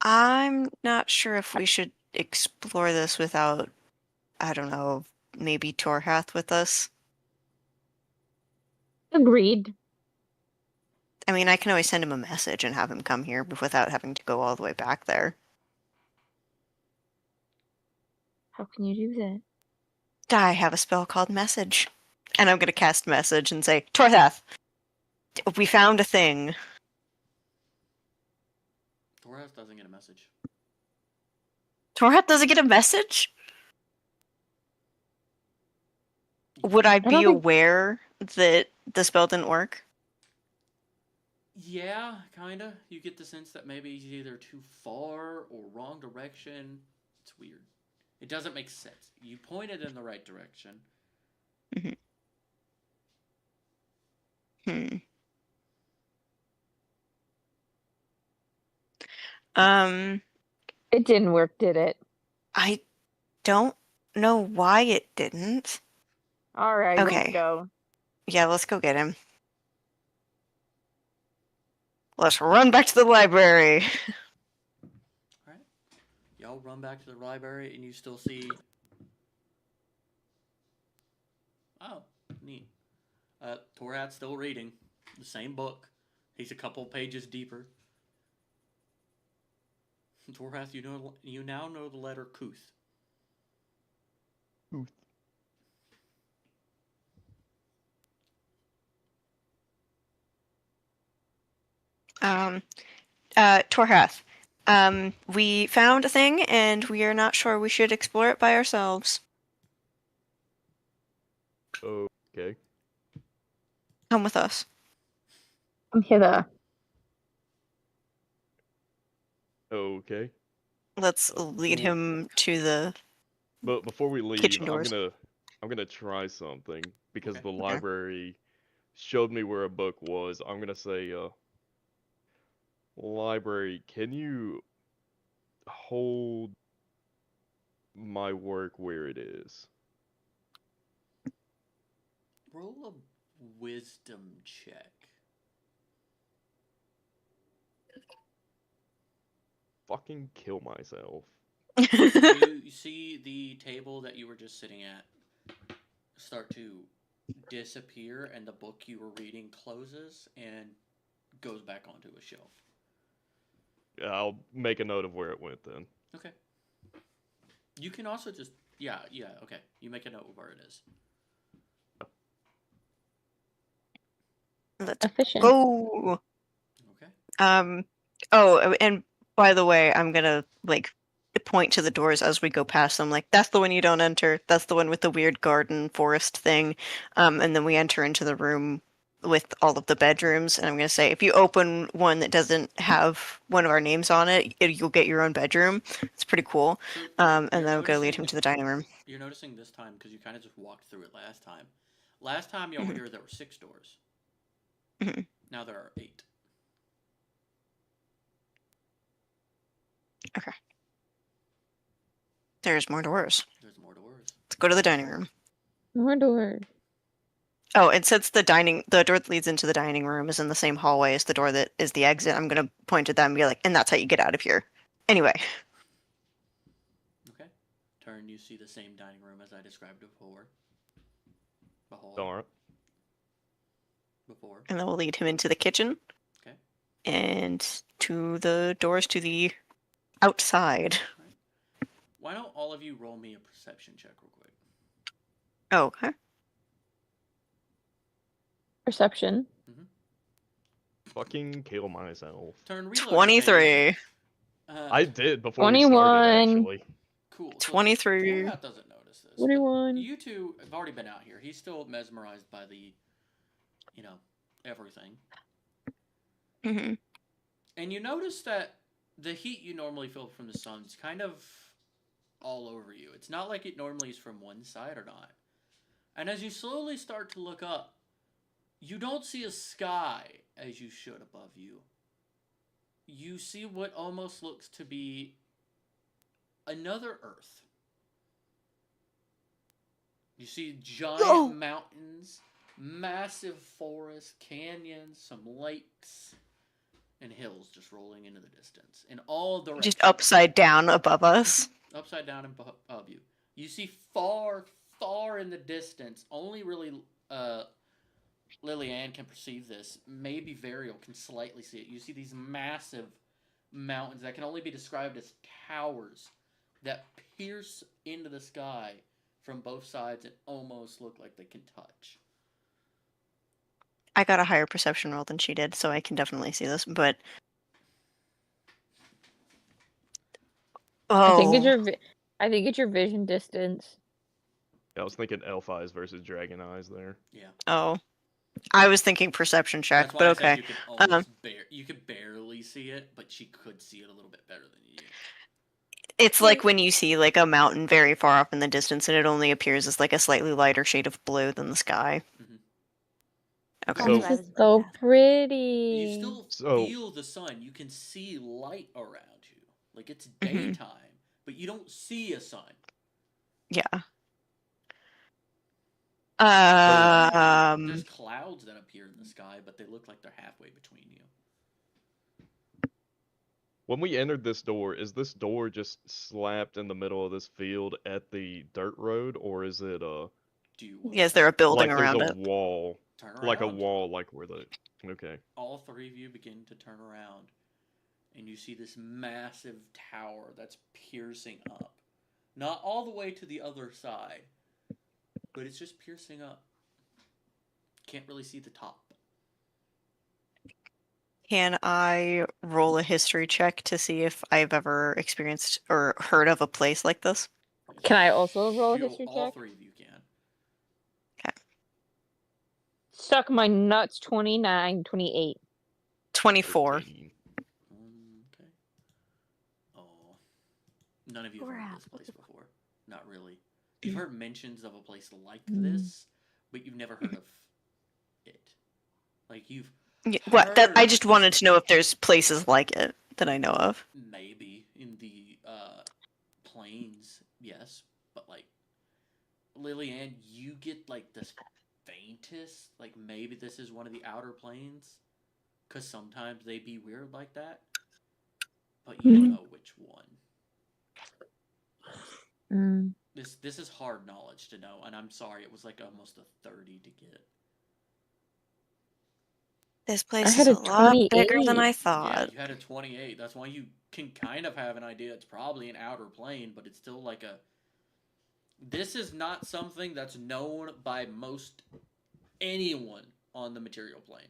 I'm not sure if we should explore this without, I don't know, maybe Torhath with us.
Agreed.
I mean, I can always send him a message and have him come here without having to go all the way back there.
How can you do that?
I have a spell called Message. And I'm going to cast Message and say, Torhath, we found a thing.
Torhath doesn't get a message.
Torhath doesn't get a message? Would I
don't
be
think-
aware that the spell didn't work?
Yeah, kinda. You get the sense that maybe he's either too far or wrong direction. It's weird. It doesn't make sense. You pointed in the right direction.
Hmm.
It didn't work, did it?
I don't know why it didn't.
All right,
Okay.
let's go.
Yeah, let's go get him. Let's run back to the library.
Alright. Y'all run back to the library and you still see... Oh, neat. Torhath's still reading the same book. He's a couple pages deeper. Torhath, you now know the letter Kuth.
Kuth.
Torhath, we found a thing and we are not sure we should explore it by ourselves.
Okay.
Come with us.
Come hither.
Okay.
Let's lead
Well-
him to the...
But before we leave,
Kitchen
I'm
doors.
gonna try something because
Okay.
the library showed me where a book was. I'm gonna say, library, can you hold my work where it is?
Roll a wisdom check.
Fucking kill myself.
You see the table that you were just sitting at start to disappear, and the book you were reading closes and goes back onto a shelf.
I'll make a note of where it went then.
Okay. You can also just okay. You make a note of where it is.
Let's
Efficient.
go!
Okay.
Oh, and by the way, I'm gonna, point to the doors as we go past them, that's the one you don't enter, that's the one with the weird garden forest thing, and then we enter into the room with all of the bedrooms, and I'm gonna say, if you open one that doesn't have one of our names on it, you'll get your own bedroom. It's pretty cool.
So
And
you're
then I'm gonna lead
noticing-
him to the dining room.
You're noticing this time because you kind of just walked through it last time. Last time y'all were here, there were 6 doors.
Mhm.
Now there are 8.
Okay. There's more doors.
There's more doors.
Let's go to the dining room.
More doors.
Oh, and since the door that leads into the dining room is in the same hallway as the door that is the exit, I'm gonna point at them and be like, and that's how you get out of here. Anyway.
Okay. Turn, you see the same dining room as I described before.
Alright.
Before.
And then we'll lead him into the kitchen.
Okay.
And to the doors to the outside.
Why don't all of you roll me a perception check real quick?
Oh, okay.
Perception.
Fucking kill myself.
Turn reload.
23.
I did before we
21.
started, actually.
Cool.
23.
Torhath doesn't notice this. but
21.
You two have already been out here. He's still mesmerized by the, everything.
Mm-hmm.
And you notice that the heat you normally feel from the sun's kind of all over you. It's not like it normally is from one side or not. And as you slowly start to look up, you don't see a sky as you should above you. You see what almost looks to be another Earth. You see giant mountains, massive forests, canyons, some lakes, and hills just rolling into the distance. In all directions.
Just upside down above us.
Upside down and above you. You see far, far in the distance, only really Lillian can perceive this. Maybe Varial can slightly see it. You see these massive mountains that can only be described as towers that pierce into the sky from both sides and almost look like they can touch.
I got a higher perception roll than she did, so I can definitely see this. But
I think it's
oh,
your I think it's your vision distance.
I was thinking elf eyes versus dragon eyes there.
Yeah.
oh, I was thinking perception check,
That's why
but
I said
okay.
you could almost you could barely see it, but she could see it a little bit better than you.
It's like when you see like a mountain very far off in the distance, and it only appears as like a slightly lighter shade of blue than the sky.
Mhm.
Okay.
So-
This is so pretty.
You still
So-
feel the sun. You can see light around you. Like it's
Mhm.
daytime, but you don't see a sun.
Yeah.
There's clouds that appear in the sky, but they look like they're halfway between you.
When we entered this door, is this door just slapped in the middle of this field at the dirt road, or is it
Do you want
Yeah, is there a building
like there's
around
a
it?
wall,
turn around?
like a wall, like where the okay.
All three of you begin to turn around, and you see this massive tower that's piercing up. Not all the way to the other side, but it's just piercing up. Can't really see the top.
Can I roll a history check to see if I've ever experienced or heard of a place like this?
Can I also roll a history
All
check?
three of you can.
Suck my nuts. 29, 28.
24.
13.
Okay. Oh. None of you have heard of this place before. Not really. You've heard mentions of a place like this, but you've never heard of it. Like you've
Yeah, what? That I
heard
just wanted to know if there's places like it that I know of.
maybe in the plains, yes, but like Lillian, you get like this faintest, like maybe this is one of the outer plains, because sometimes they be weird like that, but you don't know which one.
Mm.
This is hard knowledge to know, and I'm sorry, it was like almost a 30 to get.
This place
had
is
a
a lot bigger than
28.
I
Yeah,
thought.
you had a 28. That's why you can kind of have an idea. It's probably an outer plane, but it's still like a. This is not something that's known by most anyone on the material plane.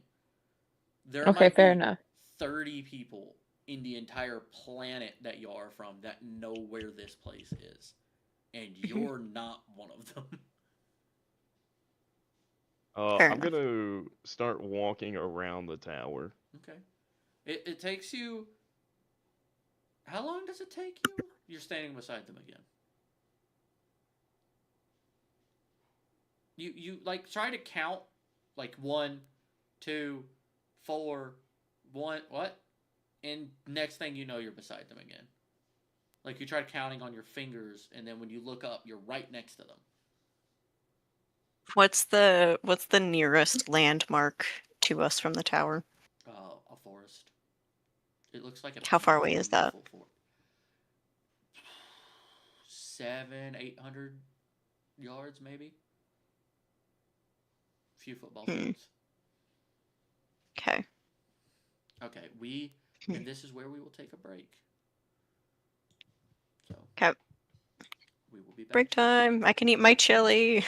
There
Okay,
might
fair
be
enough.
30 people in the entire planet that you are from that know where this place is, and you're not one of them.
Fair
I'm
enough.
gonna start walking around the tower.
Okay. It takes you. How long does it take you? You're standing beside them again. You like try to count like 1, 2, 4, 1 what? And next thing you know you're beside them again. Like you try counting on your fingers and then when you look up you're right next to them.
What's the nearest landmark to us from the tower?
A forest. It looks like a
How far away is that?
beautiful forest. 700, 800 yards maybe. A few football fields.
Okay.
Okay, and this is where we will take a break. So.
Okay.
We will be back.
Break time. I can eat my chili.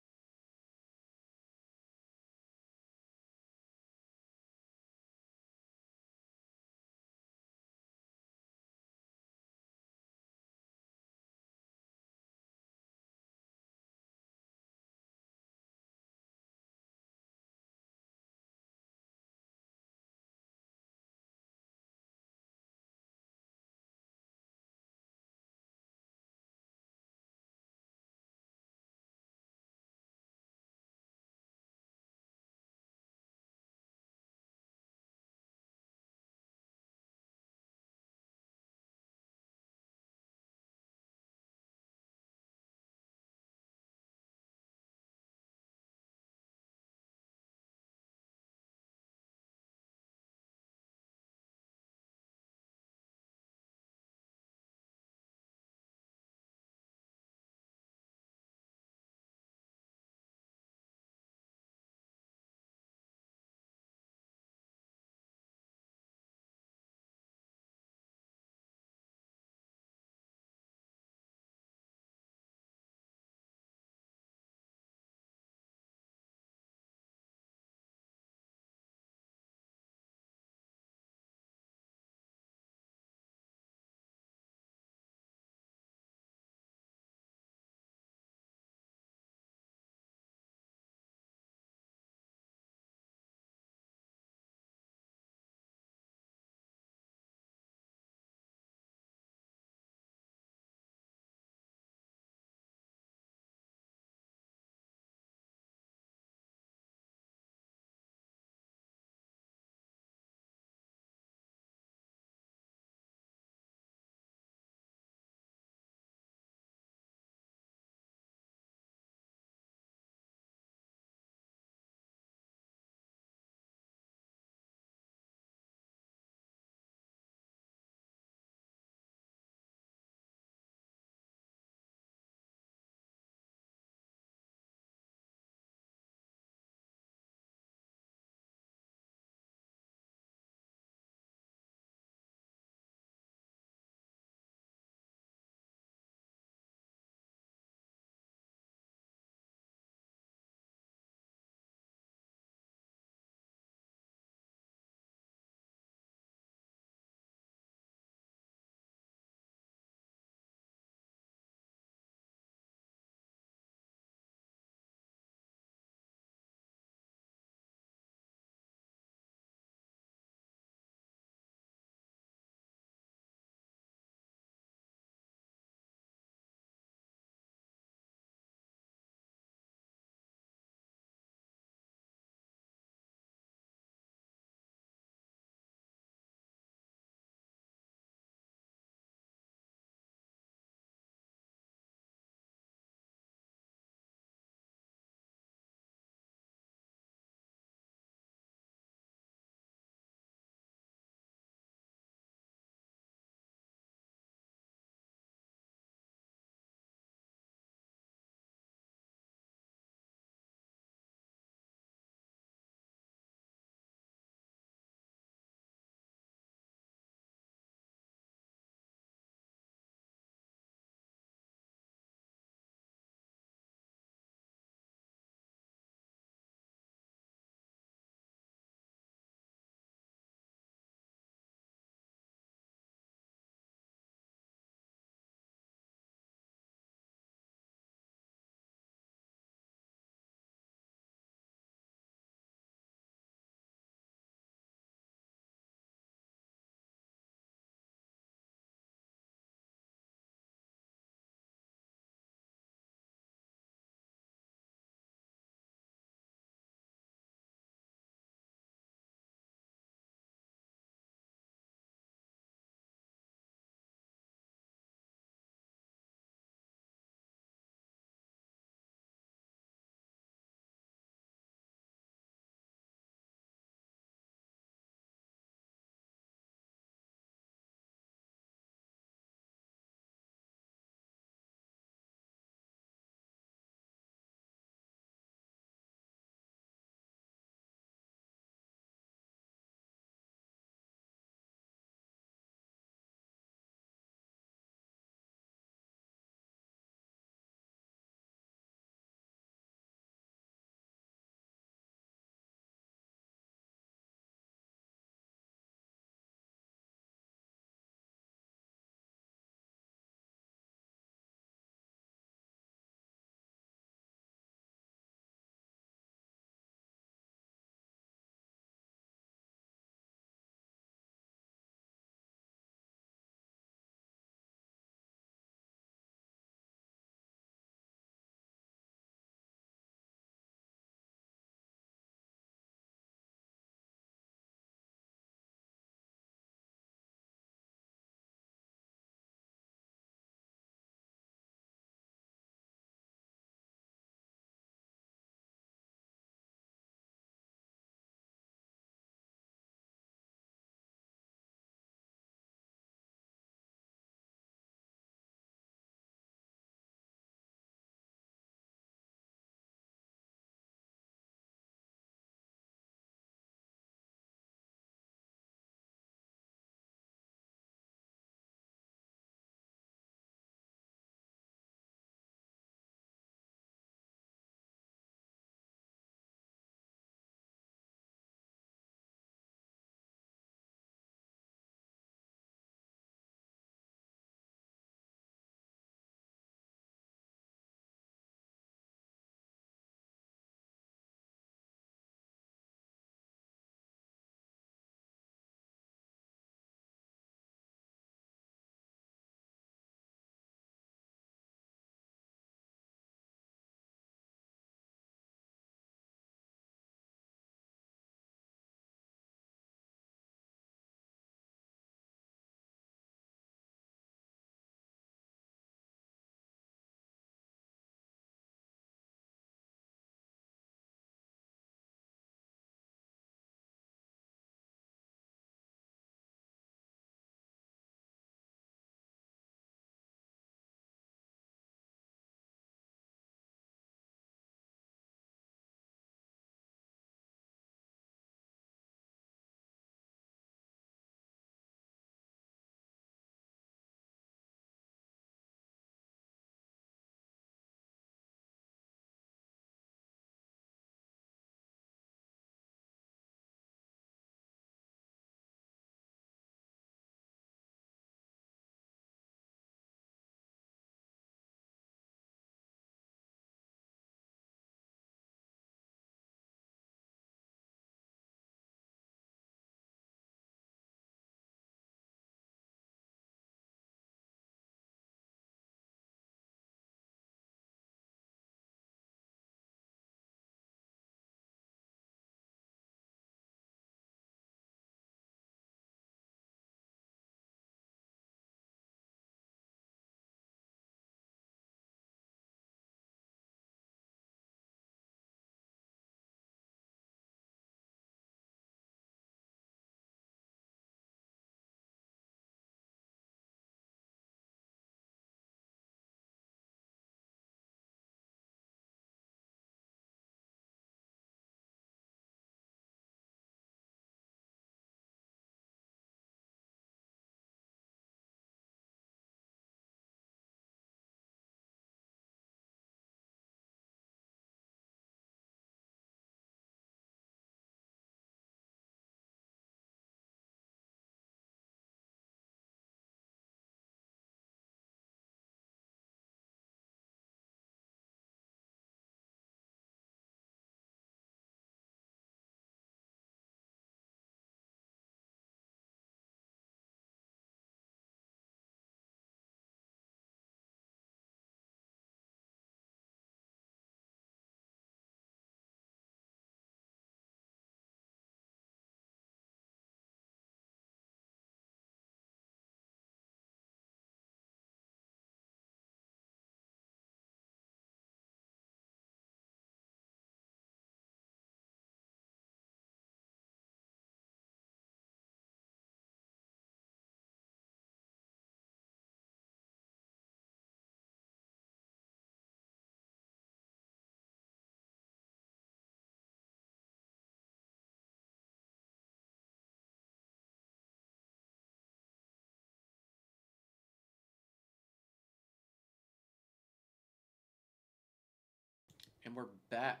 And we're back.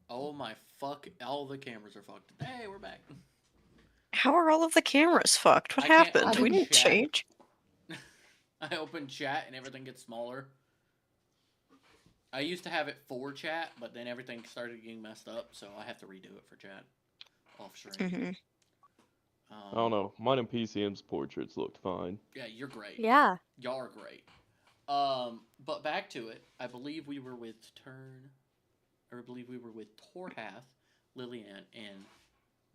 Oh my fuck! All the cameras are fucked. Hey, we're back.
How are all of the cameras fucked? What
I can't
happened?
open
We didn't
chat.
change.
I open chat and everything gets smaller. I used to have it for chat, but then everything started getting messed up, so I have to redo it for chat. Off stream.
Hmm.
I don't know. Mine and PCM's portraits looked fine.
Yeah, you're great.
Yeah.
Y'all are great. But back to it. I believe we were with Torhath, Lillian, and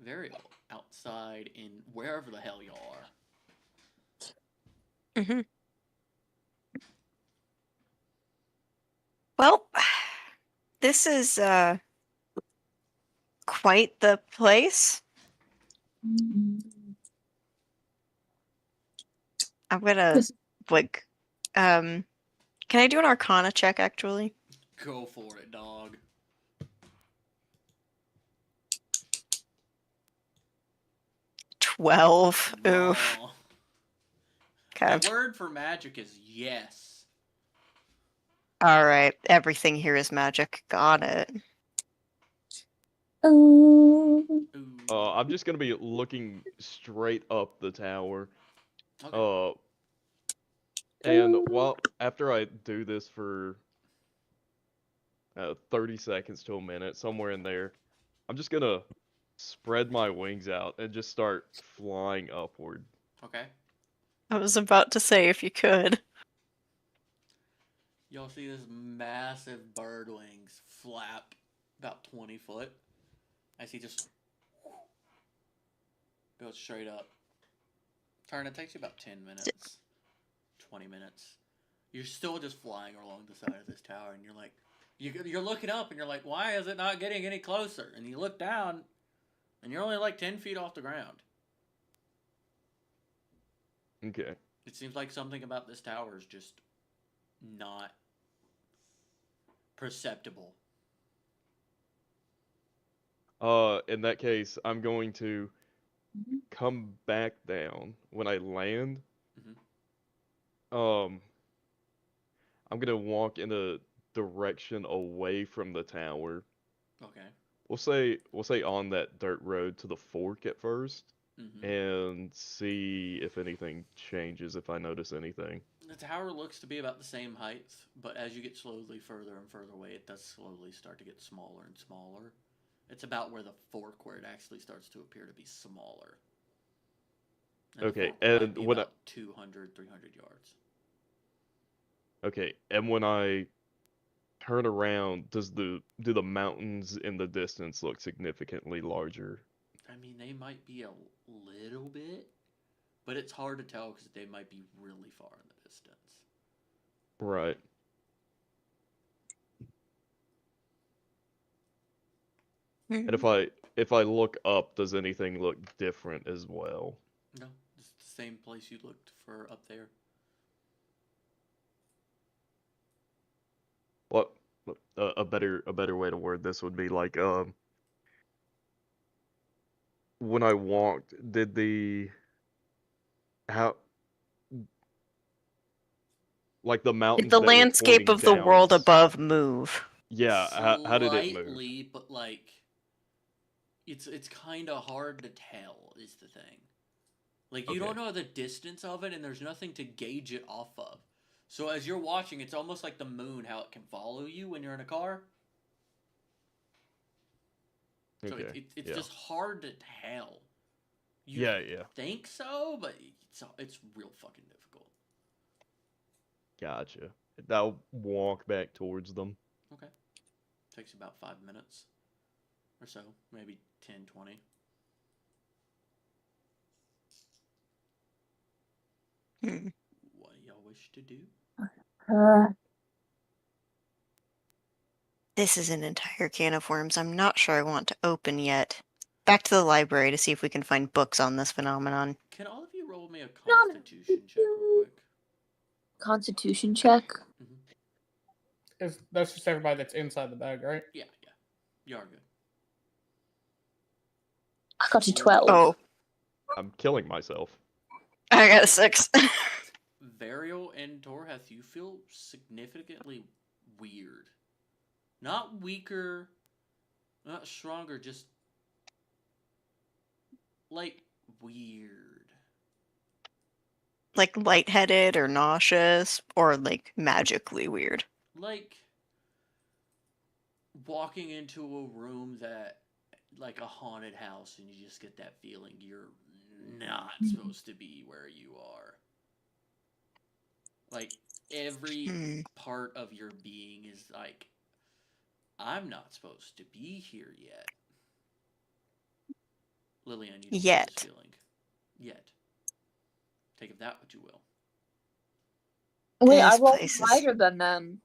Varial outside in wherever the hell y'all are.
Hmm. Well, this is quite the place. I'm gonna like can I do an Arcana check actually?
Go for it, dog.
$12. Oof.
Raw.
Okay.
The word for magic is yes.
Alright. Everything here is magic. Got it.
Ooh.
Ooh.
I'm just gonna be looking straight up the tower.
Okay.
And after I do this for 30 seconds to a minute, somewhere in there, I'm just gonna spread my wings out and just start flying upward.
Okay.
I was about to say if you could.
Y'all see this massive bird wings flap about 20 foot. As he just goes straight up. Turn, it takes you about 10 minutes. 20 minutes. You're still just flying along the side of this tower, and you're like, you're looking up, and you're like, why is it not getting any closer? And you look down, and you're only like 10 feet off the ground.
Okay.
It seems like something about this tower is just not perceptible.
In that case, I'm going to come back down when I land.
Mhm.
I'm gonna walk in a direction away from the tower.
Okay.
We'll say on that dirt road to the fork at first,
Mhm.
and see if anything changes, if I notice anything.
The tower looks to be about the same height, but as you get slowly further and further away, it does slowly start to get smaller and smaller. It's about where the fork, where it actually starts to appear to be smaller. And
Okay,
the fork might
and
be
when
about 200, 300 yards.
Okay, and when I turn around, do the mountains in the distance look significantly larger?
I mean, they might be a little bit, but it's hard to tell because they might be really far in the distance.
Right. And if I look up, does anything look different as well?
No, it's the same place you looked for up there.
What a better way to word this would be like when I walked, did how like the
Did
mountains
the
that were
landscape
pointing
of the
down
world above move?
Yeah, how did it move?
Slightly, but like it's kind of hard to tell is the thing. Like you
Okay.
don't know the distance of it, and there's nothing to gauge it off of. So as you're watching, it's almost like the moon, how it can follow you when you're in a car. So
Okay.
it's
Yeah.
just hard to tell. You
Yeah.
think so, but it's real fucking difficult.
Gotcha. I'll walk back towards them.
Okay. Takes about 5 minutes or so, maybe 10, 20. What do y'all wish to do?
This is an entire can of worms I'm not sure I want to open yet. Back to the library to see if we can find books on this phenomenon.
Can all of you roll me a constitution check real quick?
Constitution check.
That's just everybody that's inside the bag, right?
Yeah. You are good.
I got a 12.
Oh,
I'm killing myself.
I got a 6.
Varial and Torhath, you feel significantly weird. Not weaker, not stronger, just like weird.
Like lightheaded or nauseous or like magically weird.
Like walking into a room that, like a haunted house, and you just get that feeling you're not supposed to be where you are. Like every
Hmm.
part of your being is like, I'm not supposed to be here yet. Lillian, you don't know this
Yet.
feeling. Yet. Take of that what you will.
Wait, I
This
rolled
place is.
higher than them.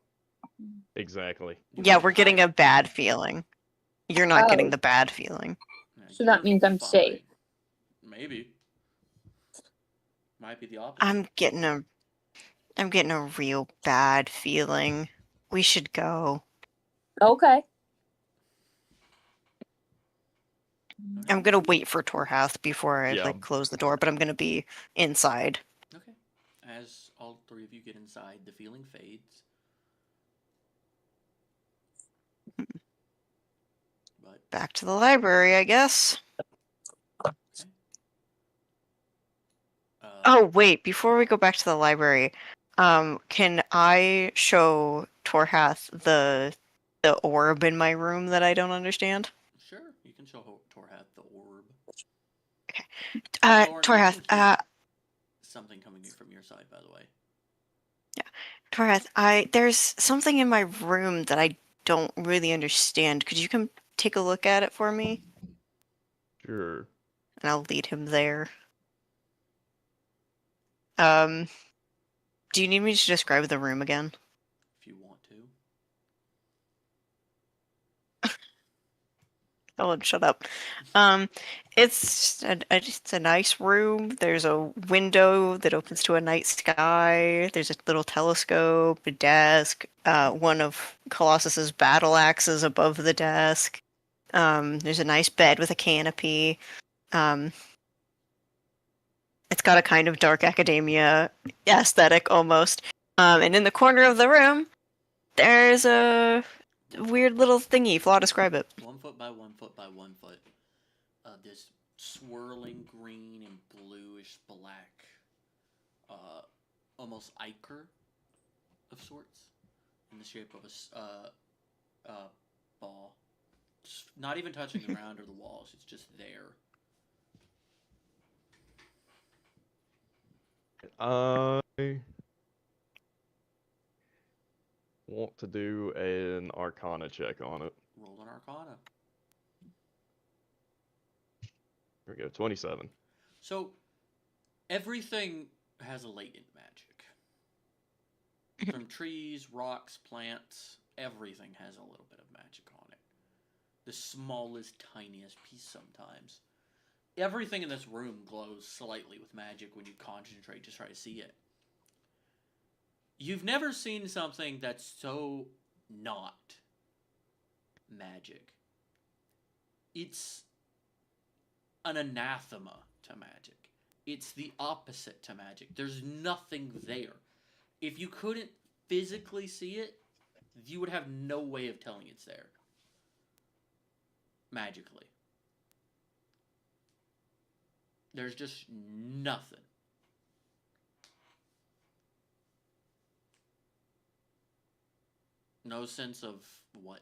Exactly.
You
Yeah,
rolled
we're getting
higher.
a bad feeling. You're not getting
Oh,
the bad feeling.
Yeah,
so that
you're
means I'm safe.
fine. Maybe. Might be the opposite.
I'm getting a real bad feeling. We should go.
Okay.
I'm gonna wait for Torhath before I
Yeah.
like close the door, but I'm gonna be inside.
Okay. As all three of you get inside, the feeling fades. But
Back to the library, I guess.
okay.
Oh wait, before we go back to the library, can I show Torhath the orb in my room that I don't understand?
Sure, you can show Torhath the orb.
Uh,
Lauren, you
Torhath,
can hear something coming in from your side, by the way.
Torhath, there's something in my room that I don't really understand. Could you come take a look at it for me?
Sure.
And I'll lead him there. Do you need me to describe the room again?
If you want to.
Oh, shut up. It's a nice room. There's a window that opens to a night sky. There's a little telescope, a desk, one of Colossus's battle axes above the desk. There's a nice bed with a canopy. It's got a kind of dark academia aesthetic almost. And in the corner of the room, there's a weird little thingy. Flaw, describe it.
1 foot by 1 foot by 1 foot. This swirling green and bluish black, almost ichor of sorts, in the shape of a ball. Just not even touching the ground or the walls. It's just there.
I want to do an Arcana check on it.
Roll an Arcana.
There we go, 27.
So, everything has a latent magic. From trees, rocks, plants, everything has a little bit of magic on it. The smallest, tiniest piece sometimes. Everything in this room glows slightly with magic when you concentrate to try to see it. You've never seen something that's so not magic. It's an anathema to magic. It's the opposite to magic. There's nothing there. If you couldn't physically see it, you would have no way of telling it's there. Magically. There's just nothing. No sense of what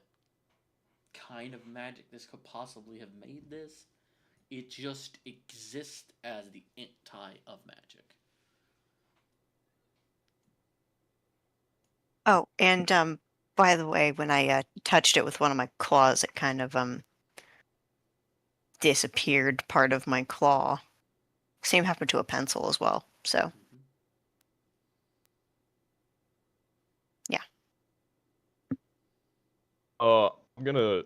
kind of magic this could possibly have made this. It just exists as the anti of magic.
Oh, and by the way, when I touched it with one of my claws, it kind of disappeared part of my claw. Same happened to a pencil as well. So, yeah.
I'm gonna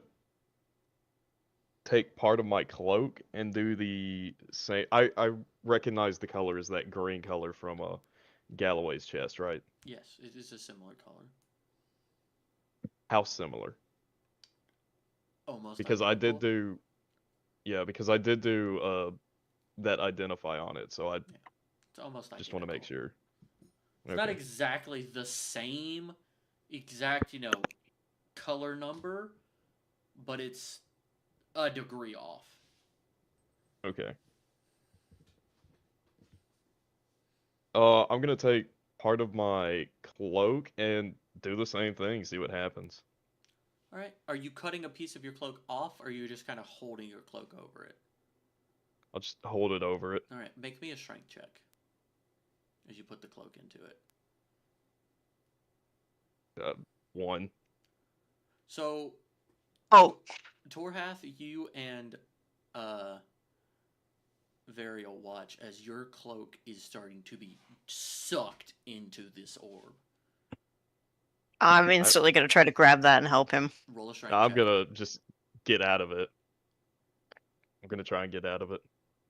take part of my cloak and do the same. I recognize the color as that green color from Galloway's chest, right?
Yes, it is a similar color.
How similar?
Almost
Because I did
identical.
do, yeah, because I did do that identify on it, so I
It's almost
just want to make
identical.
sure.
It's not exactly the same exact, color number, but it's a degree off.
Okay. I'm gonna take part of my cloak and do the same thing, see what happens.
All right. Are you cutting a piece of your cloak off, or are you just kind of holding your cloak over it?
I'll just hold it over it.
All right. Make me a strength check as you put the cloak into it.
1.
So,
Oh,
Torhath, you and Varial watch as your cloak is starting to be sucked into this orb.
I'm instantly gonna try to grab that and help him.
Roll a strength
I'm
check.
gonna just get out of it. I'm gonna try and get out of it.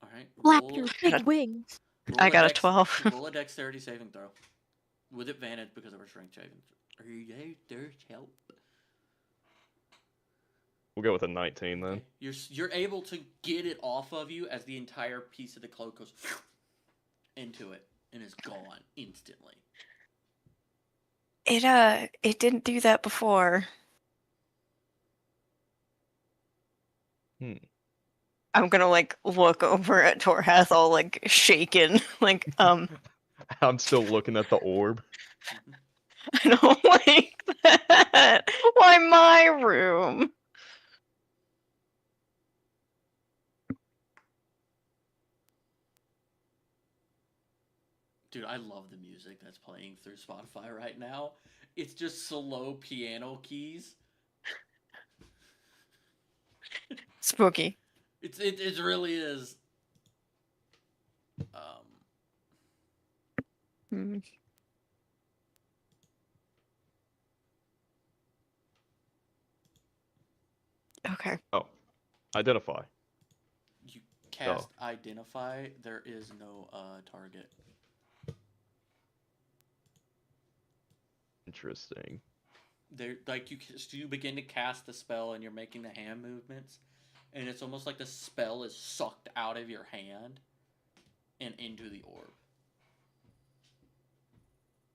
All right.
Flap
Roll,
your
Got
big
it.
wings.
roll
I got a
dex-
12.
Roll a dexterity saving throw. With advantage because of our strength saving. Are you there? Help.
We'll go with a 19 then.
Okay. You're able to get it off of you as the entire piece of the cloak goes into it and is gone instantly.
It didn't do that before. I'm gonna like look over at Torhath all like shaken, like
I'm still looking at the orb.
I don't like that. Why my room?
Dude, I love the music that's playing through Spotify right now. It's just slow piano keys.
Spooky.
It really is.
Hmm. Okay.
Oh, identify.
You cast identify. There is no target.
Interesting.
There, like you begin to cast the spell and you're making the hand movements, and it's almost like the spell is sucked out of your hand and into the orb.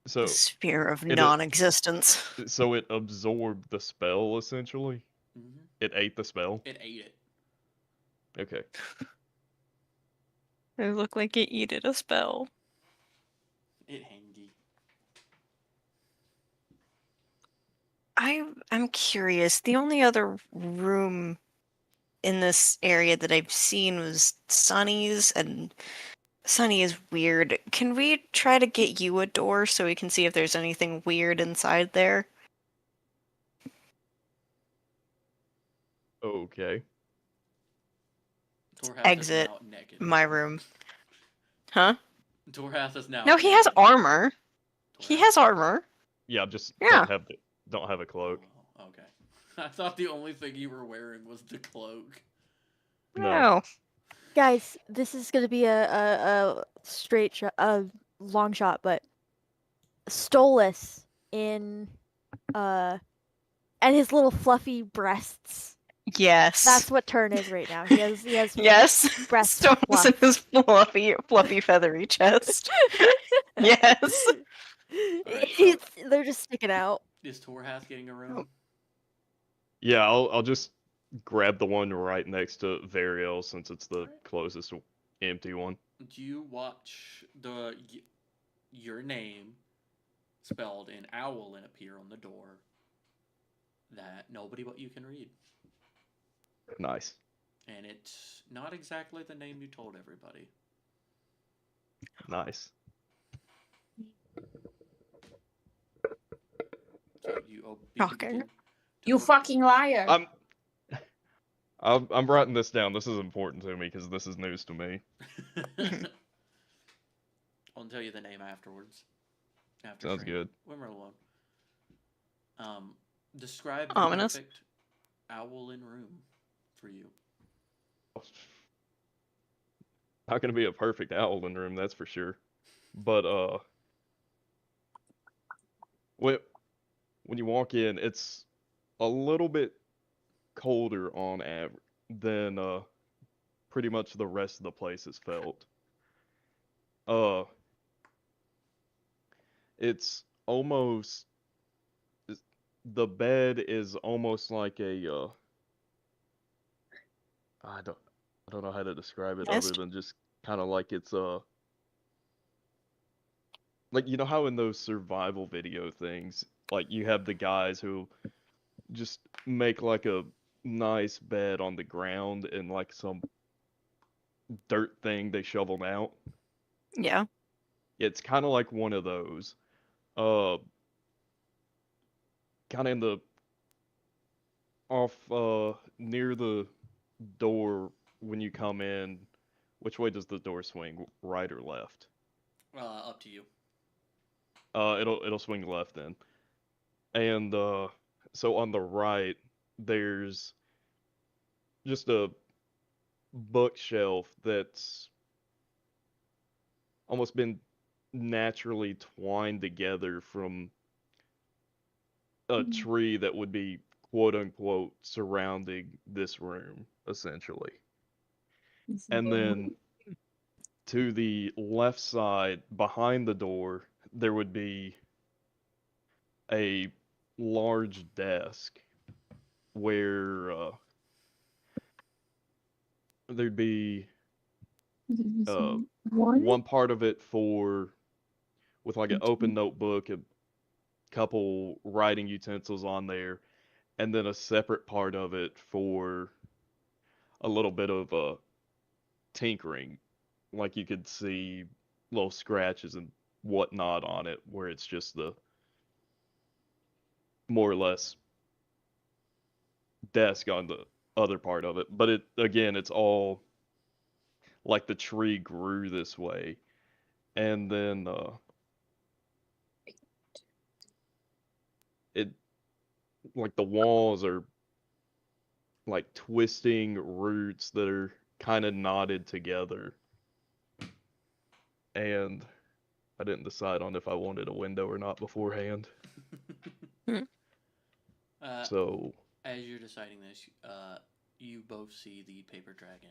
So
Sphere of
it-
non-existence.
so it absorbed the spell essentially.
Mm-hmm.
It ate the spell.
It ate it.
Okay.
It looked like it eated a spell.
It hangy.
I'm curious. The only other room in this area that I've seen was Sunny's, and Sunny is weird. Can we try to get you a door so we can see if there's anything weird inside there?
Okay.
Torhath
Exit
is now naked.
my room. Huh?
Torhath is now.
No, he has
naked.
armor. He
Torhath-
has armor.
Yeah, just
Yeah.
don't have a cloak.
Oh, okay. I thought the only thing you were wearing was the cloak.
No.
Guys, this is gonna be a straight shot, a long shot, but Stolas in and his little fluffy breasts.
Yes.
That's what Turn is right now. He has
Yes.
breast
Stones in
fluff.
his fluffy, feathery chest. Yes.
Alright,
They're just sticking out.
Is Torhath getting a room?
Yeah, I'll just grab the one right next to Variel since it's the closest empty one.
Do you watch your name spelled in Owlin appear on the door that nobody but you can read?
Nice.
And it's not exactly the name you told everybody.
Nice.
So you
Shocking.
begin to
You
look-
fucking liar.
I'm writing this down. This is important to me because this is news to me.
I'll tell you the name afterwards. After
Sounds
training.
good.
When we're alone. Describe the
Ominous.
perfect Owlin room for you.
Not gonna be a perfect Owlin room, that's for sure. But when you walk in, it's a little bit colder on average than pretty much the rest of the place has felt. It's almost the bed is almost like a I don't know how to describe it other
Nest?
than just kind of like it's like you know how in those survival video things, like you have the guys who just make like a nice bed on the ground and like some dirt thing they shovel out.
Yeah.
It's kind of like one of those. Uh, kind of in the off near the door when you come in. Which way does the door swing? Right or left?
Up to you.
It'll swing left then. And so on the right, there's just a bookshelf that's almost been naturally twined together from a tree that would be quote unquote surrounding this room, essentially. And then to the left side, behind the door, there would be a large desk where there'd be one part of it with like an open notebook, a couple writing utensils on there, and then a separate part of it for a little bit of tinkering. Like you could see little scratches and whatnot on it, where it's just the more or less desk on the other part of it. But it again, it's all like the tree grew this way, and then it like the walls are like twisting roots that are kind of knotted together. And I didn't decide on if I wanted a window or not beforehand. So
As you're deciding this, you both see the paper dragon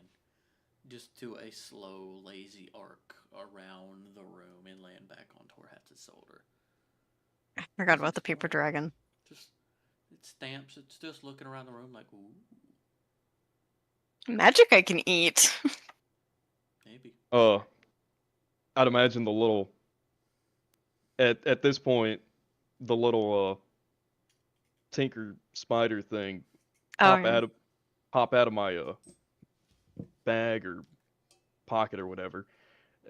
just do a slow, lazy arc around the room and land back on Torhatz's shoulder.
I forgot about the paper dragon.
Just it stamps. It's just looking around the room like, ooh,
Magic I can eat.
maybe.
I'd imagine the little at this point the little tinker spider thing pop out of my bag or pocket or whatever.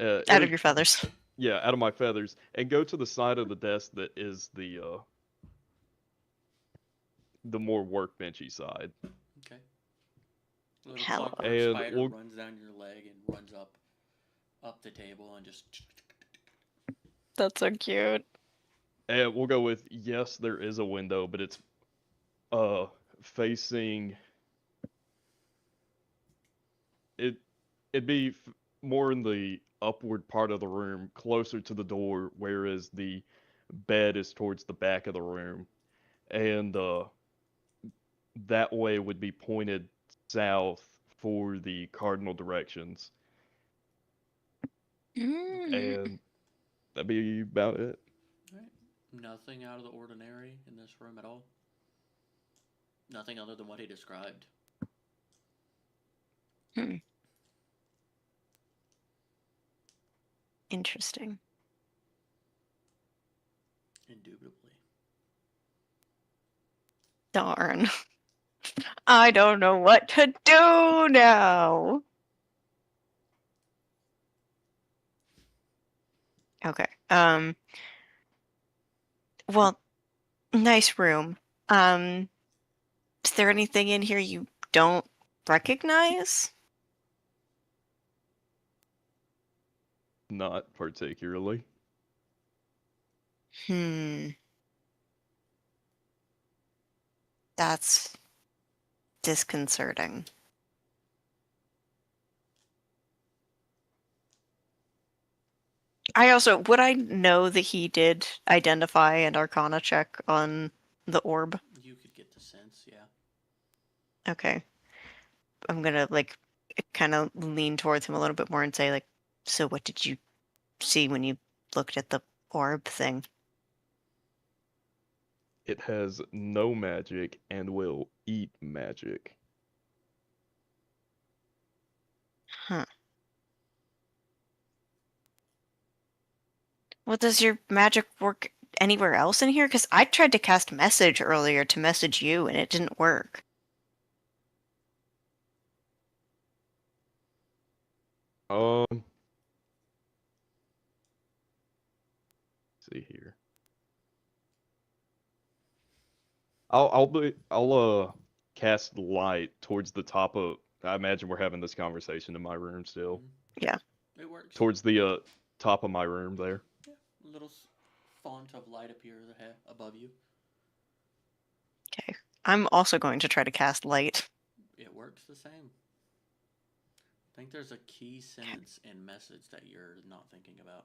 Out of your feathers.
Yeah, out of my feathers, and go to the side of the desk that is the more workbenchy side.
Okay. A little
Hello.
clockwork
And
spider runs down your leg and runs up the table and just.
That's so cute.
And we'll go with yes, there is a window, but it's facing it. It'd be more in the upward part of the room, closer to the door, whereas the bed is towards the back of the room, and that way would be pointed south for the cardinal directions, and that'd be about it.
All right. Nothing out of the ordinary in this room at all. Nothing other than what he described.
Interesting.
Indubitably.
Darn. I don't know what to do now. Okay. Well, nice room. Is there anything in here you don't recognize?
Not particularly.
That's disconcerting. Would I know that he did identify and arcana check on the orb?
You could get the sense, yeah.
Okay. I'm gonna kind of lean towards him a little bit more and say so what did you see when you looked at the orb thing?
It has no magic and will eat magic.
Huh. Well, does your magic work anywhere else in here? Because I tried to cast message earlier to message you, and it didn't work.
See here. I'll cast light towards the top of. I imagine we're having this conversation in my room still.
Yeah.
It works.
Towards the top of my room there.
Yeah, a little font of light appears above you.
Okay. I'm also going to try to cast light.
It works the same. I think there's a key sentence in message that you're not thinking about.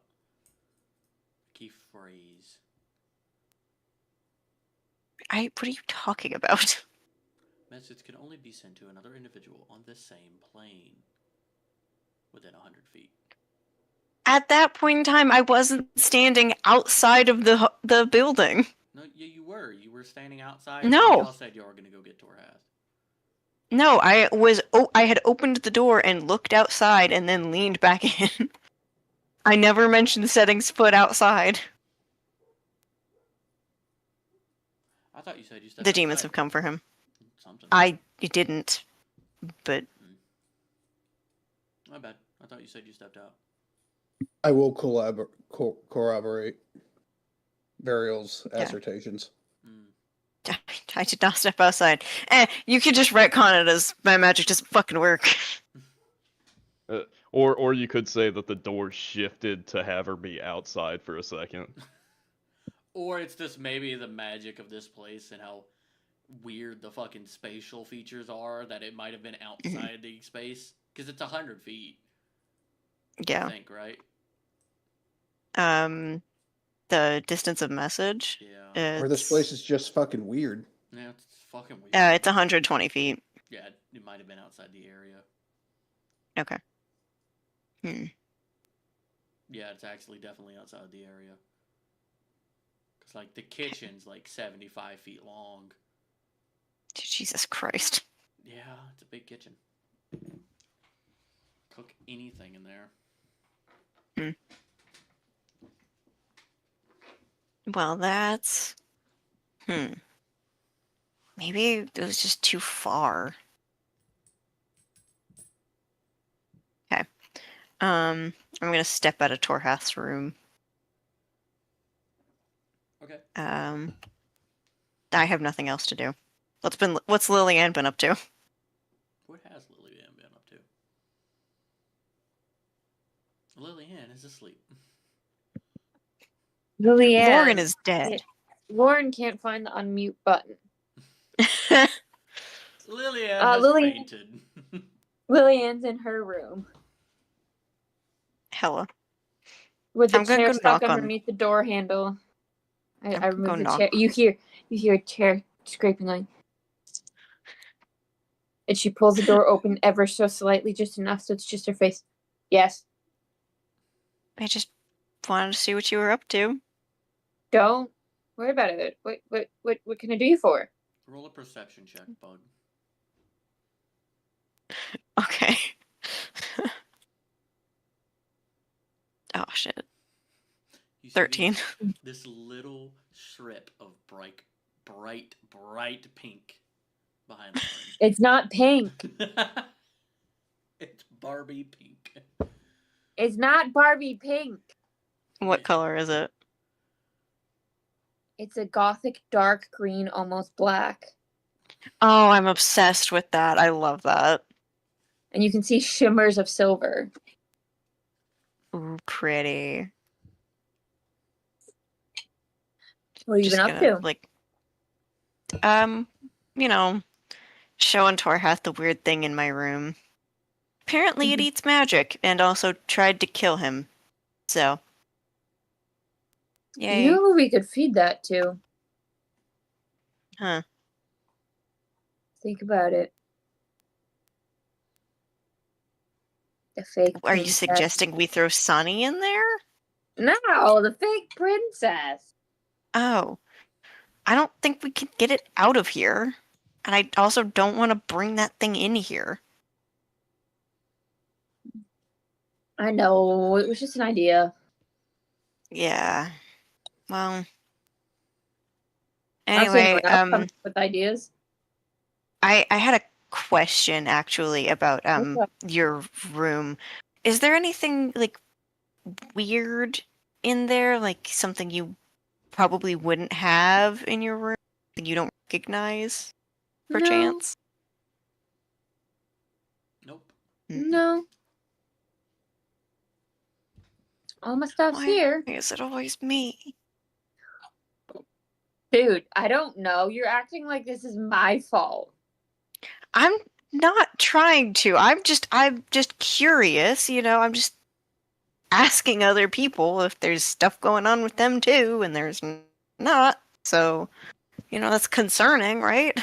Key phrase.
What are you talking about?
Message can only be sent to another individual on this same plane within 100 feet.
At that point in time, I wasn't standing outside of the building.
No, yeah, you were. You were standing outside.
No.
Y'all said y'all were going to go get Torhath.
No, I had opened the door and looked outside and then leaned back in. I never mentioned setting foot outside.
I thought you said you stepped
The demons
outside.
have come for him.
Something.
I didn't, but
My bad. I thought you said you stepped out.
I will corroborate Varial's
Yeah.
assertions.
I did not step outside. You could just retcon it as my magic doesn't fucking work.
Or you could say that the door shifted to have her be outside for a second.
Or it's just maybe the magic of this place and how weird the fucking spatial features are that it might have been outside the space. Because it's 100 feet.
Yeah.
I think, right?
The distance of message.
Yeah.
Or this place is just fucking weird.
Yeah, it's fucking weird.
It's 120 feet.
Yeah, it might have been outside the area.
Okay.
Yeah, it's actually definitely outside the area. Because, like, the kitchen's, like, 75 feet long.
Jesus Christ.
Yeah, it's a big kitchen. Cook anything in there.
Well, that's... Maybe it was just too far. Okay. I'm gonna step out of Torhath's room.
Okay.
I have nothing else to do. What's Lillian been up to?
What has Lillian been up to? Lillian is asleep.
Lillian.
Lauren is dead.
Lauren can't find the unmute button.
Lillian has
Lillian-
fainted.
Lillian's in her room
Hella.
with the
I'm gonna
chair
go
stuck
knock on-
underneath the door handle. I
gonna go
removed the
knock.
chair. You hear a chair scraping like, and she pulls the door open ever so slightly, just enough so it's just her face. Yes.
I just wanted to see what you were up to.
Don't worry about it. What can I do you for?
Roll a perception check, bud.
Okay. Oh, shit.
You see
13.
This little strip of bright pink behind Lauren.
It's not pink.
It's Barbie pink.
It's not Barbie pink.
What color is it?
It's a gothic dark green, almost black.
Oh, I'm obsessed with that. I love that.
And you can see shimmers of silver.
Ooh, pretty.
What have you
Just
been up
gonna,
to?
like, showing Torhath the weird thing in my room. Apparently it eats magic, and also tried to kill him. So. Yay.
You know who we could feed that to?
Huh.
Think about it. The fake
Are you
princess.
suggesting we throw Sunny in there?
No, the fake princess.
Oh. I don't think we can get it out of here. And I also don't want to bring that thing in here.
I know, it was just an idea.
Yeah. Well.
I'll see
Anyway,
anyone else come up with ideas.
I had a question actually about
Okay.
your room. Is there anything like weird in there? Like something you probably wouldn't have in your room that you don't recognize,
No,
perchance?
Nope.
no. All my stuff's
Why
here.
is it always me?
Dude, I don't know. You're acting like this is my fault.
I'm not trying to. I'm just curious, I'm just asking other people if there's stuff going on with them too, and there's not. So, that's concerning, right?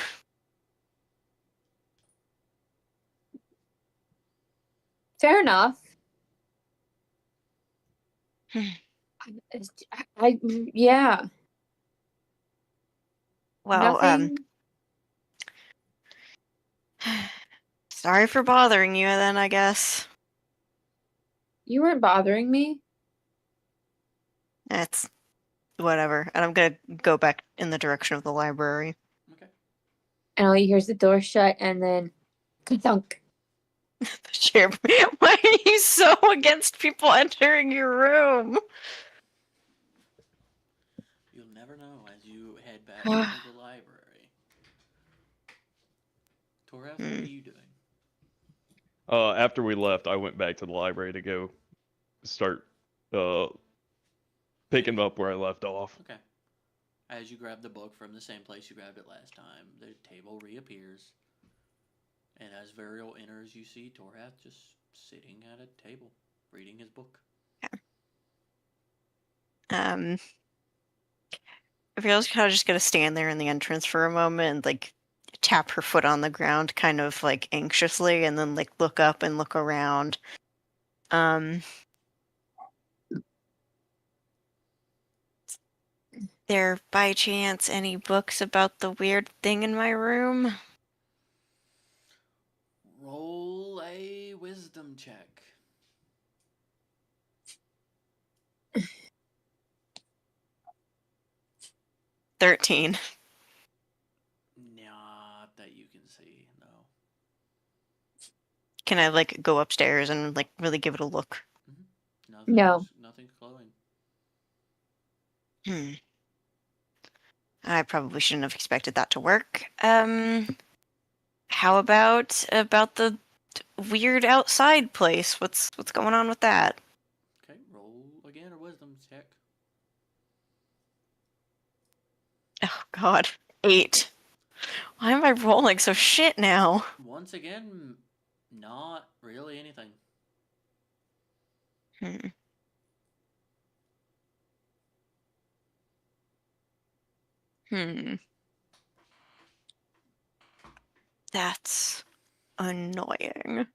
Fair enough. Yeah.
Well,
Nothing.
sorry for bothering you then, I guess.
You weren't bothering me.
That's whatever. And I'm gonna go back in the direction of the library.
Okay.
And all you hear is the door shut and then thunk.
The chair. Why are you so against people entering your room?
You'll never know as you head back into the library. Toraf, what are you doing?
After we left, I went back to the library to go start picking up where I left off.
Okay. As you grab the book from the same place you grabbed it last time, the table reappears. And as Varial enters, you see Torhath just sitting at a table, reading his book.
Varial's kind of just gonna stand there in the entrance for a moment and, like, tap her foot on the ground kind of, like, anxiously, and then, like, look up and look around. There, by chance, any books about the weird thing in my room?
Roll a wisdom check.
13.
Not that you can see, no.
Can I, like, go upstairs and, like, really give it a look?
No.
Nothing's glowing.
I probably shouldn't have expected that to work. How about the weird outside place? What's going on with that?
Okay, roll again a wisdom check.
Oh God, 8. Why am I rolling so shit now?
Once again, not really anything.
That's annoying.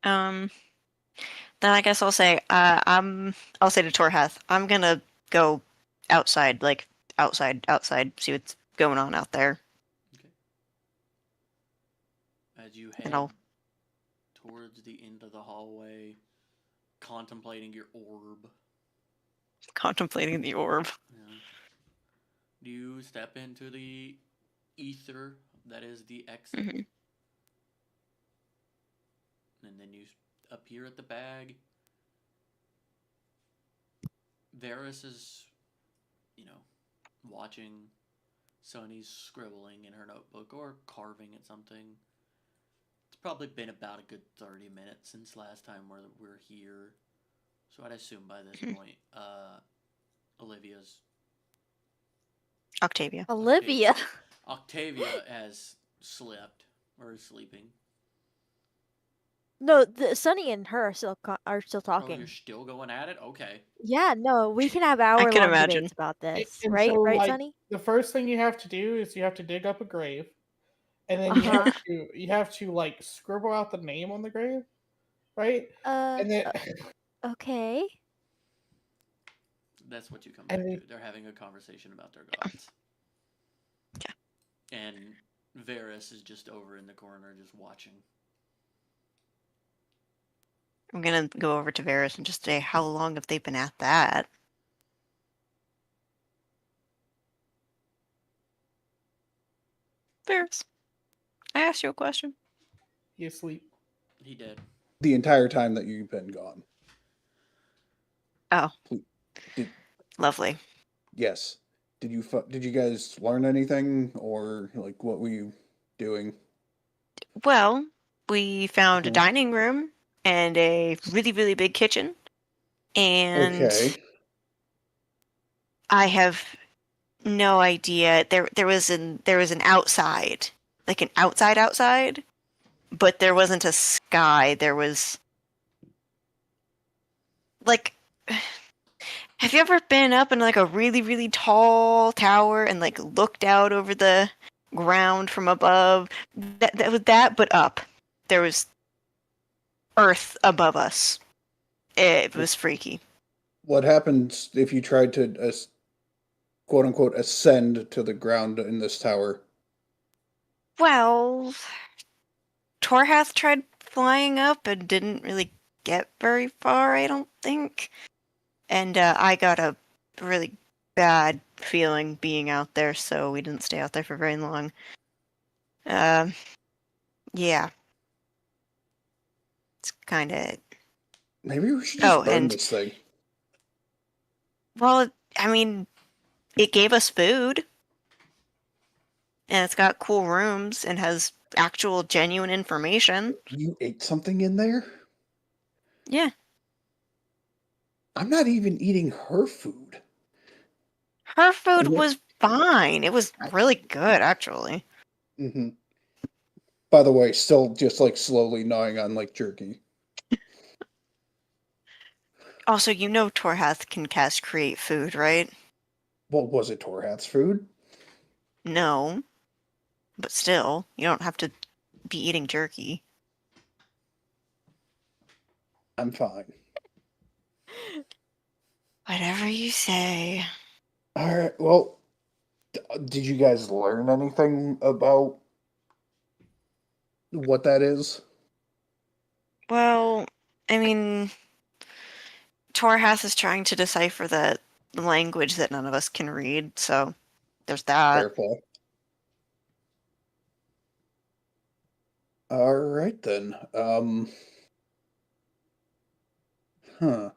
Then I guess I'll say, I'll say to Torhath, I'm gonna go outside, like, outside, see what's going on out there.
Okay. As you head towards the end of the hallway, contemplating your orb.
Contemplating the orb.
Yeah. You step into the ether that is the exit. And then you appear at the bag. Varys is, watching Sunny's scribbling in her notebook or carving at something. It's probably been about a good 30 minutes since last time we're here. So I'd assume by this point,
Octavia.
Olivia.
Octavia has slept or is sleeping.
No, Sunny and her are still
Oh,
talking.
you're still going at it? Okay.
Yeah, no, we can have
I can
hour-long
imagine.
debates about this,
And
right?
so,
Right,
like,
Sunny?
the first thing you have to do is you have to dig up a grave, and then you have to like scribble out the name on the grave, right? And then
Okay.
That's what you come back
And
to. They're having a conversation about their gods.
Yeah.
And Varys is just over in the corner, just watching.
I'm gonna go over to Varys and just say, how long have they been at that? Varys, I asked you a question.
you asleep.
He did.
The entire time that you've been gone.
Oh,
Did,
lovely.
yes. Did you guys learn anything, or like what were you doing?
Well, we found a
Mhm.
dining room and a really, really big kitchen. And
Okay.
I have no idea. There was an outside, like an outside, but there wasn't a sky. There was like, have you ever been up in like a really, really tall tower and like looked out over the ground from above? That was that, but up. There was earth above us. It was freaky.
What happens if you tried to, quote unquote, ascend to the ground in this tower?
Well, Torhath tried flying up and didn't really get very far, I don't think. And I got a really bad feeling being out there, so we didn't stay out there for very long. Yeah. It's kind of...
Maybe we should just
Oh,
burn
and,
this thing.
well, I mean, it gave us food. And it's got cool rooms and has actual genuine information.
You ate something in there?
Yeah.
I'm not even eating her food.
Her food
What?
was fine. It was really good, actually.
Mm-hmm. By the way, still just like slowly gnawing on like jerky.
Also, you know Torhath can cast create food, right?
Well, was it Torhath's food?
No. But still, you don't have to be eating jerky.
I'm fine.
Whatever you say.
All right. Well, did you guys learn anything about what that is?
Well, I mean, Torhath is trying to decipher the language that none of us can read, so there's that.
Fair play. All right then. Huh.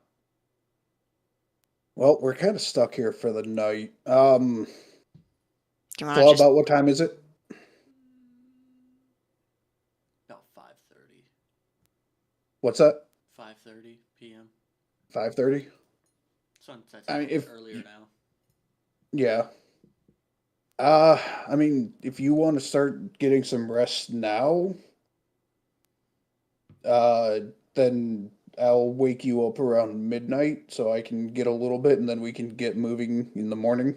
Well, we're kind of stuck here for the night.
Do you want to
So
just...
about what time is it?
About 5:30.
What's that?
5:30 p.m.
5:30?
Sunset's
I mean, if
earlier now.
yeah. I mean, if you want to start getting some rest now, then I'll wake you up around midnight so I can get a little bit and then we can get moving in the morning.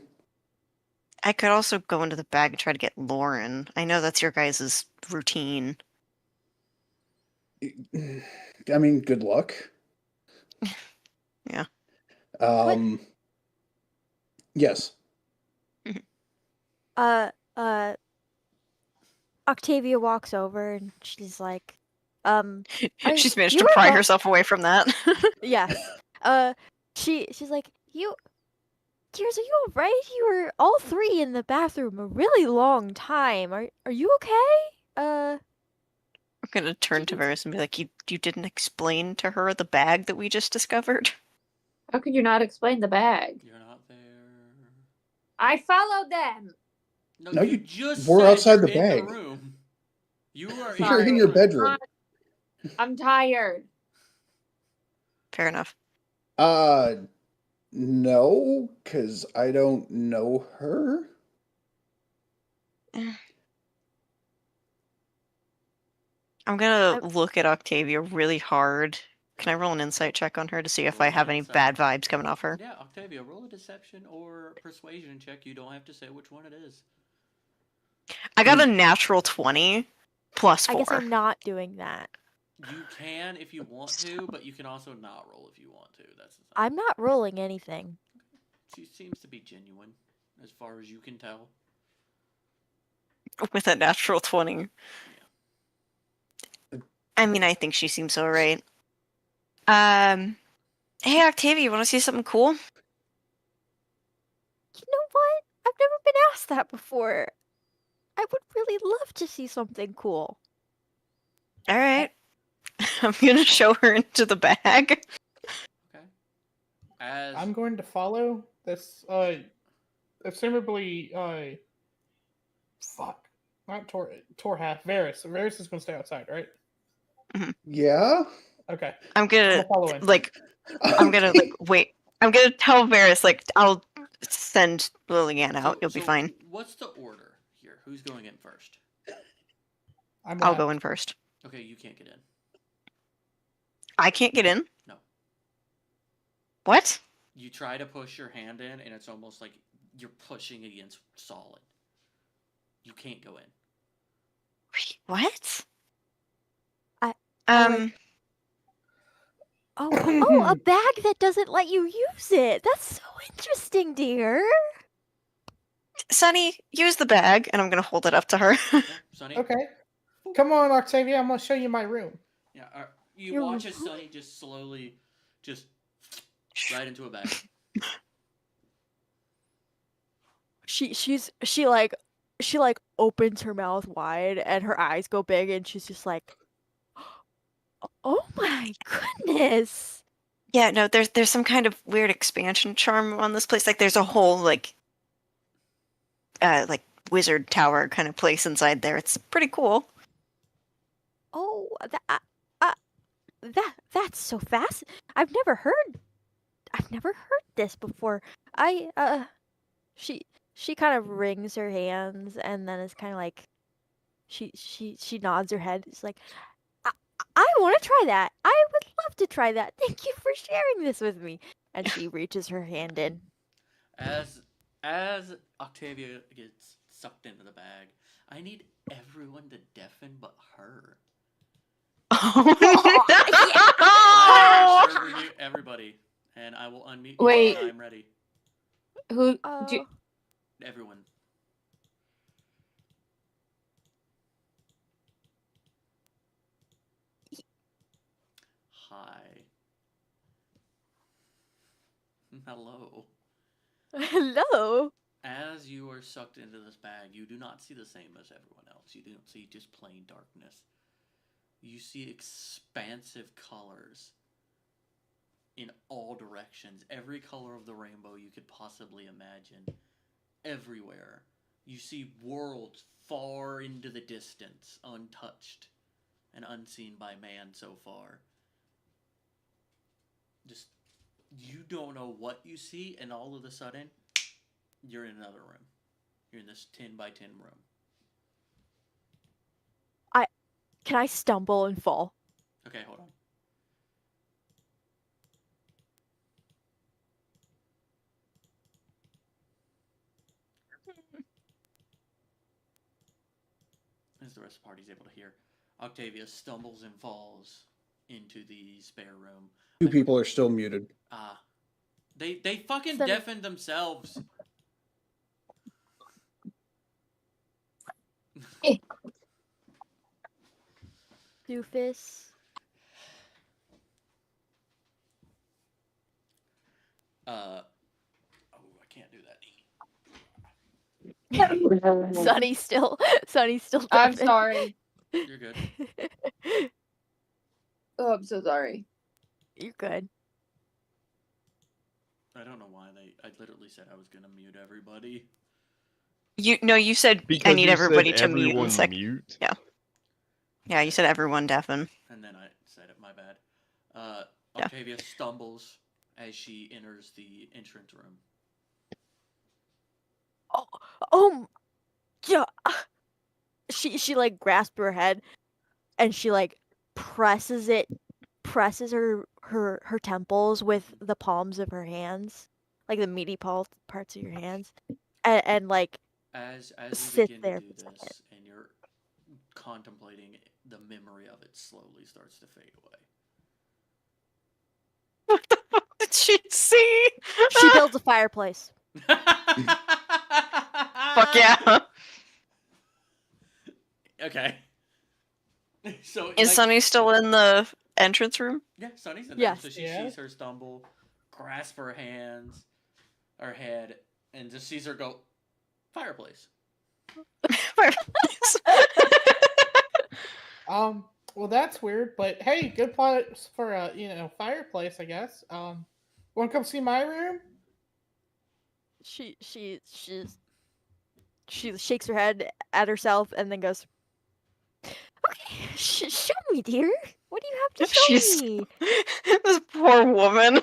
I could also go into the bag and try to get Lauren. I know that's your guys' routine.
I mean, good luck.
Yeah.
Yes.
Octavia walks over and she's like,
She's managed
you
to
were
pry
all-
herself away from that.
Yes. She's like, Tears, are you alright? You were all three in the bathroom a really long time. Are you okay?
I'm gonna turn to Varys and be like, you didn't explain to her the bag that we just discovered?
How could you not explain the bag?
You're not there.
I followed them.
No,
you
you-
just
we're
said
outside
you're
the
in
bag.
the room. You are
You're in
the
your
room.
bedroom.
I'm tired.
Fair enough.
No, because I don't know her.
I'm gonna look at Octavia really hard. Can I roll an insight check on her to see if
Roll
I
an
have any
insight.
bad vibes coming off her?
Yeah, Octavia, roll a deception or persuasion check. You don't have to say which one it is.
I got a natural 20 plus 4.
I guess I'm not doing that.
You can if you want to, but you can also not roll if you want to. That's the thing.
I'm not rolling anything.
She seems to be genuine, as far as you can tell.
With a natural 20. I mean, I think she seems alright. Hey, Octavia, you want to see something cool?
You know what? I've never been asked that before. I would really love to see something cool.
Alright. I'm gonna show her into the bag.
Okay. As
I'm going to follow this. Assumably, fuck, not Torhath. Varys. Varys is going to stay outside, right?
Yeah.
Okay.
I'm
I'm
gonna,
gonna follow in.
like, I'm gonna, like, wait. I'm gonna tell Varys, like, I'll send Lillian out. You'll be fine.
What's the order here? Who's going in first?
I'm
I'll
left.
go in first.
Okay, you can't get in.
I can't get in?
No.
What?
You try to push your hand in, and it's almost like you're pushing against solid. You can't go in.
What?
I
Um,
Oh, a bag that doesn't let you use it. That's so interesting, dear.
Sunny, use the bag, and I'm gonna hold it up to her.
Yeah, Sonny?
Okay. Come on, Octavia. I'm going to show you my room.
Yeah, you
Your
watch as
room?
Sonny just slowly, just right into a bag.
She like opens her mouth wide and her eyes go big and she's just like, oh my goodness.
Yeah, no, there's some kind of weird expansion charm on this place. Like, there's a whole, like wizard tower kind of place inside there. It's pretty cool.
Oh, that's so fast. I've never heard this before. She kind of wrings her hands and then is kind of like she nods her head. It's like, I want to try that. I would love to try that. Thank you for sharing this with me. And she reaches her hand in.
As Octavia gets sucked into the bag, I need everyone to deafen but her.
Oh,
Server mute everybody, and I will unmute you
Wait.
when I'm ready.
Who?
Oh,
Everyone. Hi. Hello.
hello.
As you are sucked into this bag, you do not see the same as everyone else. You don't see just plain darkness. You see expansive colors in all directions. Every color of the rainbow you could possibly imagine. Everywhere. You see worlds far into the distance, untouched and unseen by man so far. Just, you don't know what you see, and all of a sudden, you're in another room. You're in this 10 by 10 room.
Can I stumble and fall?
Okay, hold on. As the rest of the party's able to hear, Octavia stumbles and falls into the spare room.
Two people are still muted.
They fucking
Son of-
deafened themselves.
Doofus.
Oh, I can't do that.
Sunny's still
I'm
deafened.
sorry.
You're good.
Oh, I'm so sorry.
You're good.
I don't know why I literally said I was gonna mute everybody.
You said
Because
I need
you
everybody
said
to mute in
everyone
sec.
mute.
Yeah, you said everyone deafen.
And then I said it, my bad.
Yeah.
Octavia stumbles as she enters the entrance room.
Oh, yeah. She like grasps her head, and she like presses her temples with the palms of her hands, like the meaty parts of your hands, and like
As you
sit
begin
there
to do
for a second.
this, and you're contemplating it, the memory of it slowly starts to fade away.
Did she see?
She builds a fireplace.
Fuck yeah.
Okay. So
Is Sunny still in the entrance room?
Yeah, Sunny's in
Yes.
there. So she
Yeah.
sees her stumble, grasp her hands, her head, and just sees her go, fireplace.
Well, that's weird, but hey, good place for a fireplace, I guess. Want to come see my room?
She shakes her head at herself and then goes, "Okay, show me, dear. What do you have to show
She's
me?"
this poor woman.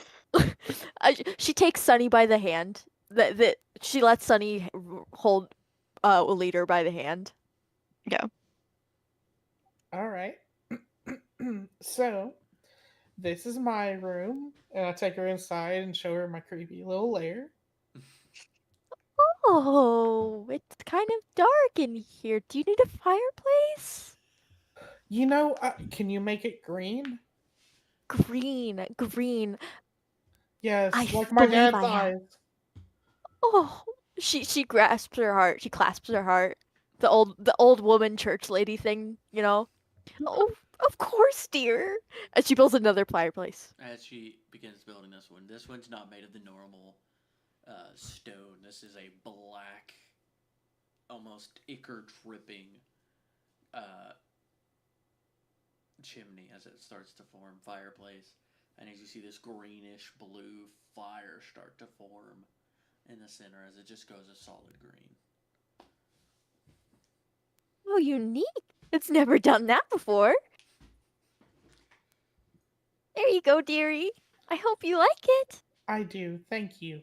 She takes Sunny by the hand. That she lets Sunny hold lead her by the hand.
All right. So, this is my room, and I take her inside and show her my creepy little lair.
Oh, it's kind of dark in here. Do you need a fireplace?
Can you make it green?
Green.
Yes,
I
like my
believe
dad's
I have.
eyes.
Oh, she grasps her heart. She clasps her heart. The old woman church lady thing, you know. Oh, of course, dear. And she builds another fireplace.
As she begins building this one's not made of the normal stone. This is a black, almost ichor dripping chimney as it starts to form fireplace. And as you see this greenish blue fire start to form in the center as it just goes a solid green.
Oh, unique. It's never done that before. There you go, dearie. I hope you like it.
I do. Thank you.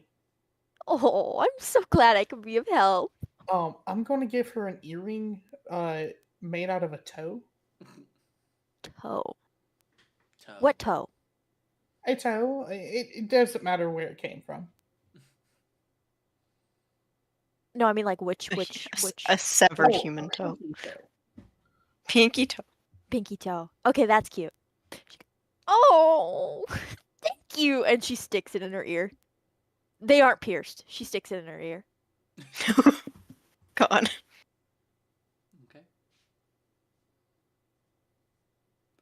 Oh, I'm so glad I could be of help.
I'm going to give her an earring made out of a toe.
Toe.
Toe.
What toe?
A toe. It doesn't matter where it came from.
No, I mean like which.
A severed
Oh,
human toe.
pinky toe.
Pinky toe.
Pinky toe. Okay, that's cute. Oh, thank you. And she sticks it in her ear. They aren't pierced. She sticks it in her ear.
God.
Okay.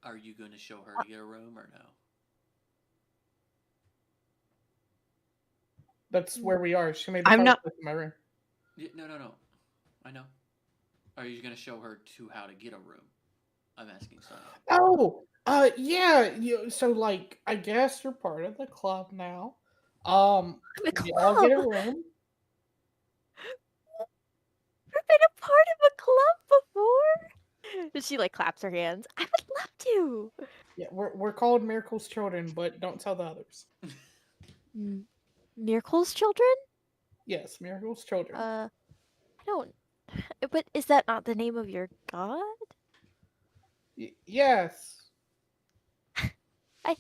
Are you going to show her to get a room or no?
That's where we are. She made the
I'm not-
fireplace in my room.
Yeah, no. I know. Are you going to show her to how to get a room? I'm asking Sonny.
Oh, yeah. So, like, I guess you're part of the club now.
The
We all get a
club.
room.
I've been a part of a club before. And she like claps her hands. I would love to.
Yeah, we're called Miracle's Children, but don't tell the others.
Miracle's children?
Yes, Miracle's Children.
I don't. But is that not the name of your god?
Yes.
I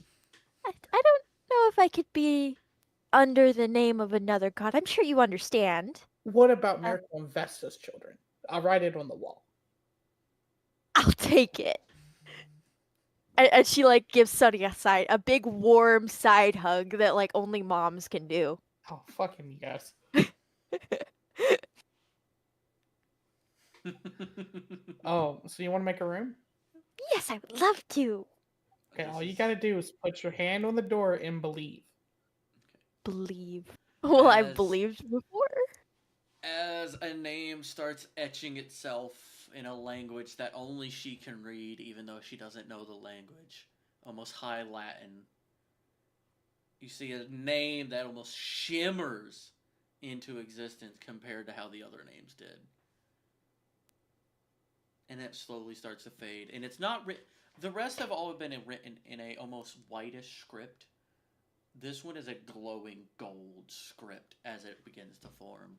don't know if I could be under the name of another god. I'm sure you understand.
What about Miracle and Vesta's children? I'll write it on the wall.
I'll take it. And she like gives Sunny a big warm side hug that like only moms can do.
Oh, fucking yes. Oh, so you want to make a room?
Yes, I would love to.
Okay, all you gotta do is put your hand on the door and believe.
Believe. Well, I've
As-
believed before.
As a name starts etching itself in a language that only she can read, even though she doesn't know the language, almost High Latin, you see a name that almost shimmers into existence compared to how the other names did. And it slowly starts to fade. And it's not written. The rest have all been written in a almost whitish script. This one is a glowing gold script as it begins to form.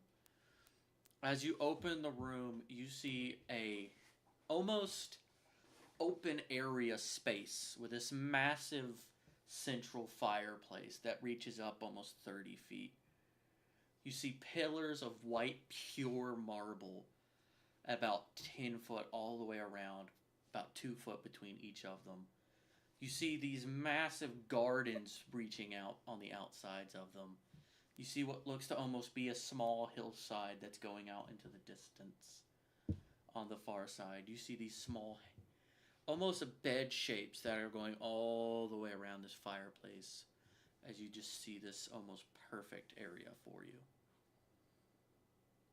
As you open the room, you see a almost open area space with this massive central fireplace that reaches up almost 30 feet. You see pillars of white pure marble about 10 foot all the way around, about 2 foot between each of them. You see these massive gardens reaching out on the outsides of them. You see what looks to almost be a small hillside that's going out into the distance on the far side. You see these small, almost bed shapes that are going all the way around this fireplace as you just see this almost perfect area for you.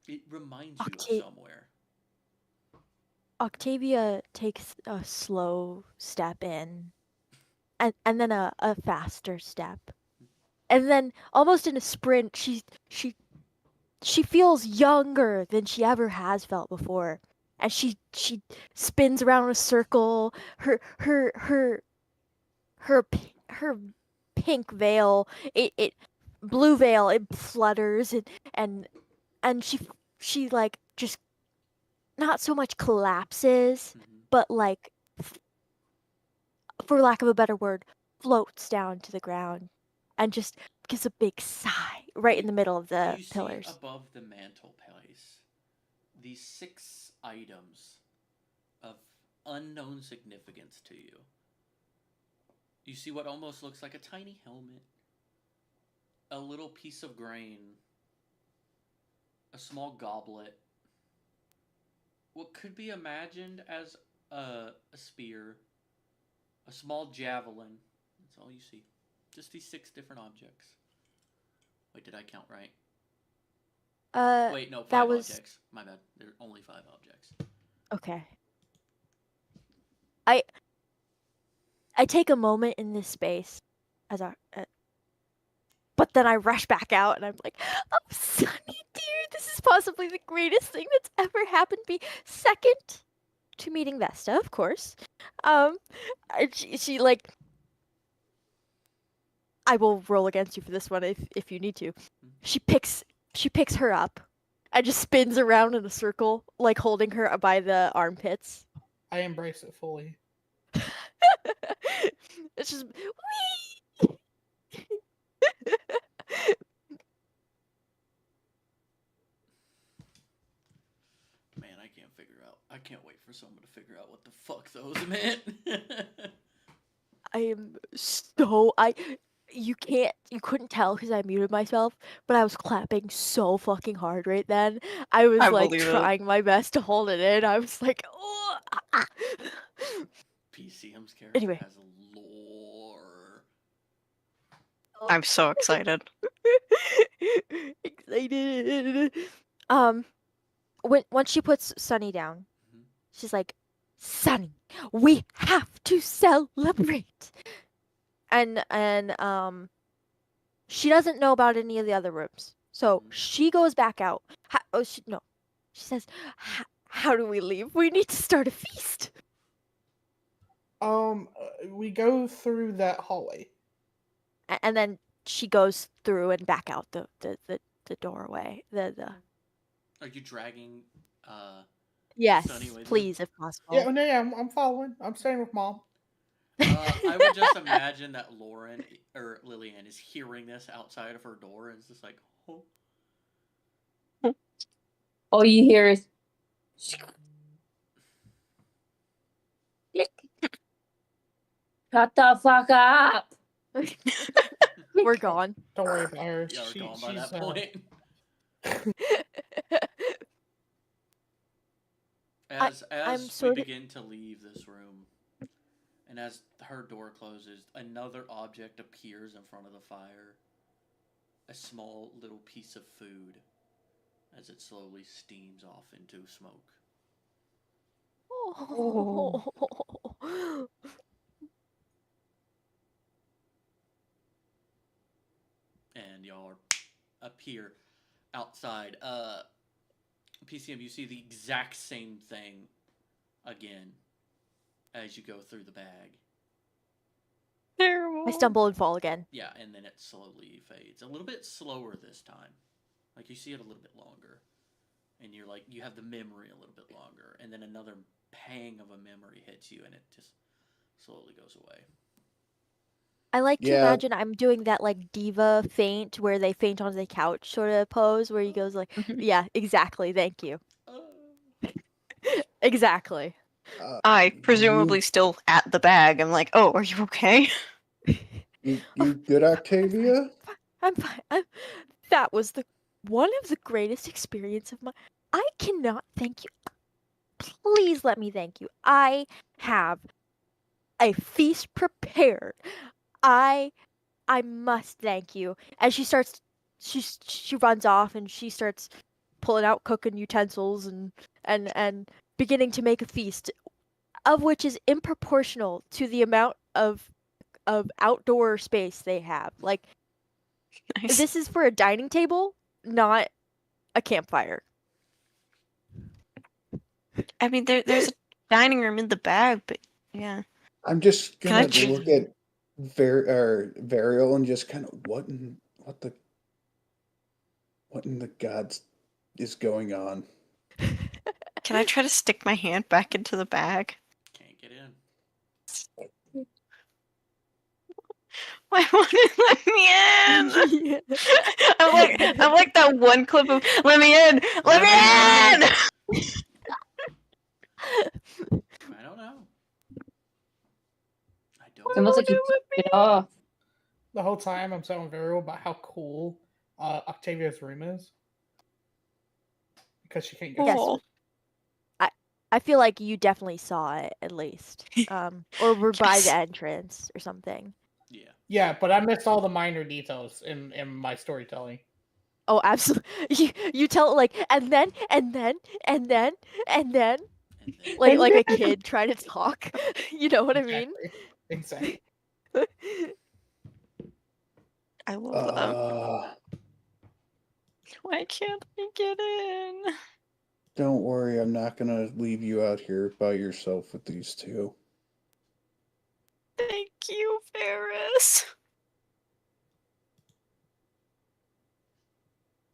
It reminds you of somewhere.
Octavia takes a slow step in, and then a faster step. And then almost in a sprint, she feels younger than she ever has felt before. And she spins around in a circle. Her pink veil, it blue veil, it flutters, and she like just not so much collapses, but like, for lack of a better word, floats down to the ground and just gives a big sigh right in the middle of the pillars.
See above the mantelpiece these 6 items of unknown significance to you. You see what almost looks like a tiny helmet, a little piece of grain, a small goblet, what could be imagined as a spear, a small javelin. That's all you see. Just these 6 different objects. Wait, did I count right? Wait, no, 5 objects. My bad. There are only 5 objects.
Okay. I take a moment in this space as but then I rush back out and I'm like, "Oh, Sunny dear, this is possibly the greatest thing that's ever happened to me. Second to meeting Vesta, of course. She like, I will roll against you for this one if you need to. She picks her up and just spins around in a circle, like holding her by the armpits.
I embrace it fully.
It's just
Man, I can't wait for someone to figure out what the fuck those meant.
I am so you couldn't tell because I muted myself, but I was clapping so fucking hard right then. I was like trying my best to hold it in. I was like, oh.
PCM's character
Anyway.
has lore.
I'm so excited.
Excited. Once she puts Sunny down, she's like, Sunny, we have to celebrate. And she doesn't know about any of the other rooms, so she goes back out. She says, how do we leave? We need to start a feast.
We go through that hallway.
And then she goes through and back out the doorway.
Are you dragging
Yes,
Sunny with
please, if possible.
Yeah, no, yeah, I'm following. I'm staying with Mom.
I would just imagine that Lauren or Lillian is hearing this outside of her door and it's just like, oh.
All you hear is click. Shut the fuck up.
We're gone.
Don't worry about her.
Y'all are gone by that point. As we begin to leave this room, and as her door closes, another object appears in front of the fire. A small little piece of food, as it slowly steams off into smoke.
Oh.
And y'all appear outside. PCM, you see the exact same thing again as you go through the bag.
Terrible.
I stumble and fall again.
Yeah, and then it slowly fades. A little bit slower this time. Like, you see it a little bit longer. And you're like, you have the memory a little bit longer. And then another pang of a memory hits you, and it just slowly goes away.
I like to imagine I'm doing that, like, diva faint where they faint on the couch sort of pose where he goes like, yeah, exactly, thank you. Exactly.
I presumably still at the bag. I'm like, oh, are you okay?
You good, Octavia?
I'm fine. That was one of the greatest experience of my. I cannot thank you. Please let me thank you. I have a feast prepared. I must thank you. And she runs off and she starts pulling out cooking utensils and beginning to make a feast, of which is improportional to the amount of outdoor space they have. Like,
Nice.
this is for a dining table, not a campfire.
I mean, there's a dining room in the bag, but yeah.
I'm just
Can I
gonna
ch-
look at Varial and just kind of what in the gods is going on?
Can I try to stick my hand back into the bag?
Can't get in.
Why won't it let me in? I'm like that one clip of "Let me in, let me in."
I don't know. I
It's
don't.
almost like you took it off.
The whole time I'm telling Vero about how cool Octavia's room is. Because she can't get
Yes.
through.
I feel like you definitely saw it at least, or were by
Yes.
the entrance or something.
Yeah.
Yeah, but I missed all the minor details in my storytelling.
Oh, absolutely. You tell it like, and then, like a kid trying to talk. You know what I mean?
Exactly.
I love that. Why can't I get in?
Don't worry, I'm not gonna leave you out here by yourself with these two.
Thank you, Ferris.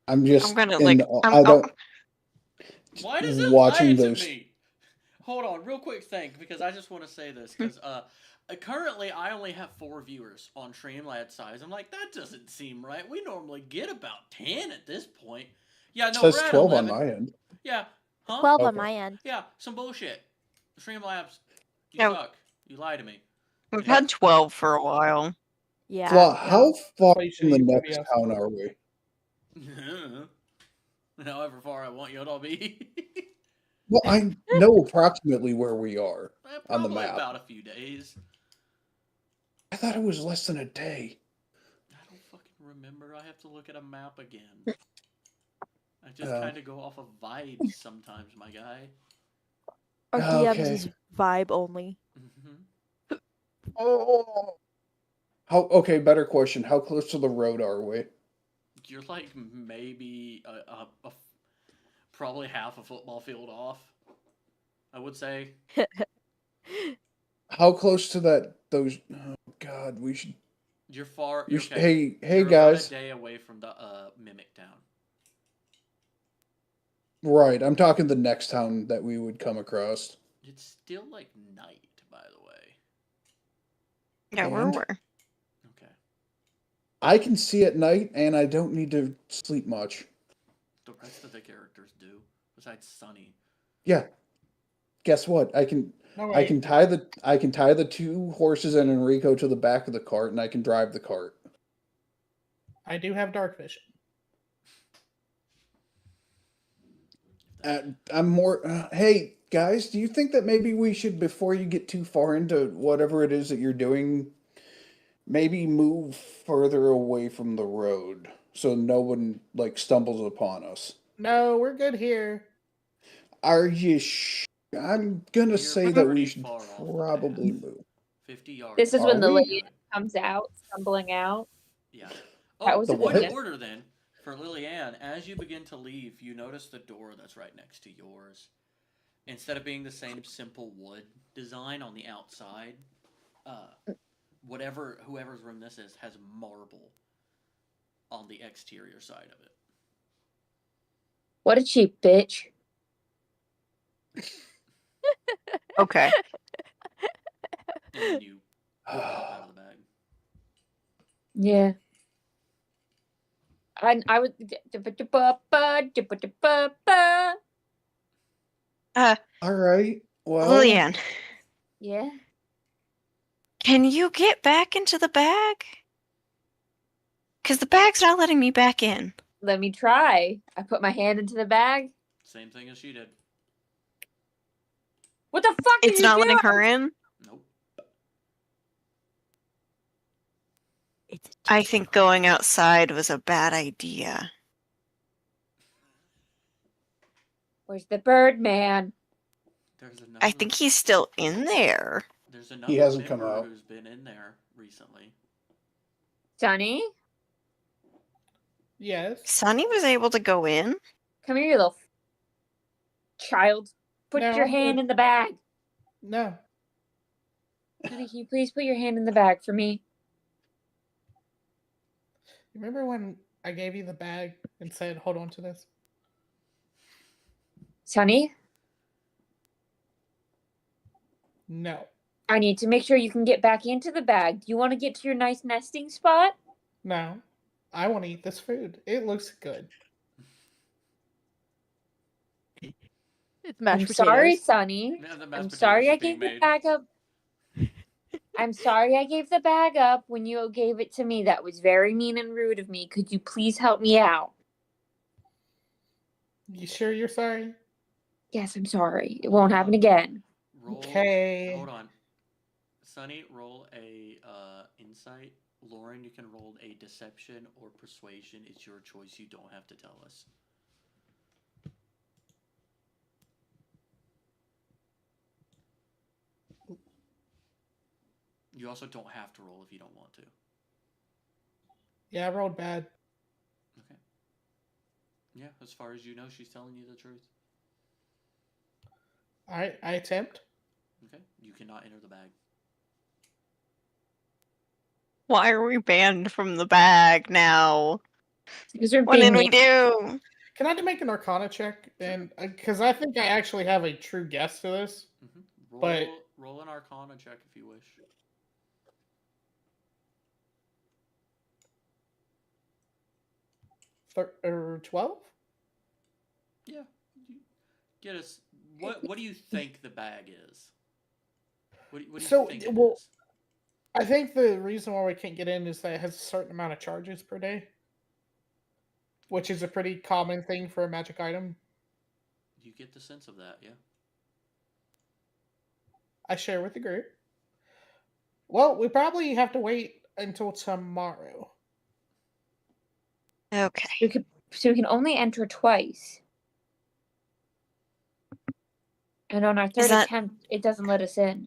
I'm just
I'm gonna
in
like.
the,
I'm,
I don't
Why does it lie
watching
to
those.
me? Hold on, real quick thing, because I just want to say this, because currently I only have 4 viewers on Streamlabs size. I'm like, that doesn't seem right. We normally get about 10 at this point. Yeah,
It
no,
says
we're at
12 on
11.
my end.
Yeah, huh?
12 on
Okay.
my end.
Yeah, some bullshit. Streamlabs, you
Yeah.
suck. You lie to me.
We've had 12 for a while.
Yeah.
Flaw,
no.
how far
why you should
from the
use
next
OBS.
town are we?
However far I want you to be.
Well, I know approximately where we are on the
Probably
map.
about a few days.
I thought it was less than a day.
I don't fucking remember. I have to look at a map again. I just kind of go off of vibes sometimes, my guy.
Our DMs
Okay.
is vibe only.
Mm-hmm.
Oh. Okay, better question. How close to the road are we?
You're like maybe probably half a football field off, I would say.
How close to those oh god, we should
You're far.
we
You're,
should,
okay.
hey
You're
guys.
about a day away from the Mimic Town.
Right, I'm talking the next town that we would come across.
It's still like night, by the way.
Yeah, where
And?
were?
Okay.
I can see at night and I don't need to sleep much.
The rest of the characters do, besides Sunny.
Yeah. Guess what? I can tie the 2 horses and Enrico to the back of the cart and I can drive the cart.
I do have dark vision.
I'm more. Hey guys, do you think that maybe we should, before you get too far into whatever it is that you're doing, maybe move further away from the road so no one like stumbles upon us?
No, we're good here.
Are you? I'm gonna
You're
say that we
pretty
should
far off the
probably
path.
move.
50 yards.
This is
Are
when the
we?
lady comes out, stumbling out.
Yeah.
That
Oh,
was
The
a
point
what?
of order then. For Lillian, as you begin to leave, you notice the door that's right next to yours. Instead of being the same simple wood design on the outside, whoever's room this is has marble on the exterior side of it.
What a cheap bitch.
Okay.
And then you hop out of the bag.
Yeah. I was.
All right. Well,
Lillian,
Yeah.
can you get back into the bag? Because the bag's not letting me back in.
Let me try. I put my hand into the bag.
Same thing as she did.
What the fuck
It's
did you
not
do?
letting her in.
Nope.
It's a
I
cheater.
think going outside was a bad idea.
Where's the bird man?
There's another.
I think he's still in there.
There's another
hasn't come
member
out.
who's been in there recently.
Sonny?
Yes.
Sonny was able to go in.
Come here, you little child. Put
No,
your hand in the bag.
No.
Sonny, can you please put your hand in the bag for me?
Remember when I gave you the bag and said, hold on to this?
Sonny,
No.
I need to make sure you can get back into the bag. Do you want to get to your nice nesting spot?
No. I want to eat this food. It looks good.
It's mashed
I'm
potatoes.
sorry, Sonny.
Yeah, the mashed
I'm
potatoes
sorry
is
I
being
gave the
made.
bag up. I'm sorry I gave the bag up when you gave it to me. That was very mean and rude of me. Could you please help me out?
You sure you're sorry?
Yes, I'm sorry. It won't happen again.
Roll.
Okay.
Hold on. Sunny, roll a insight. Lauren, you can roll a deception or persuasion. It's your choice. You don't have to tell us. You also don't have to roll if you don't want to.
Yeah, I rolled bad.
Okay. Yeah, as far as you know, she's telling you the truth.
Alright, I attempt.
Okay. You cannot enter the bag.
Why are we banned from the bag now?
Because we're
What
being
did we
mean.
do?
Can I make an Arcana check? And because I think I actually have a true guess to this.
Roll,
But-
roll an Arcana check if you wish.
Or 12?
Yeah. Get us. What do you think the bag is? What do you
So,
think it
well-
is?
I think the reason why we can't get in is that it has a certain amount of charges per day, which is a pretty common thing for a magic item.
You get the sense of that, yeah.
I share with the group. Well, we probably have to wait until tomorrow.
Okay.
So we can only enter twice. And on our third
that-
attempt, it doesn't let us in.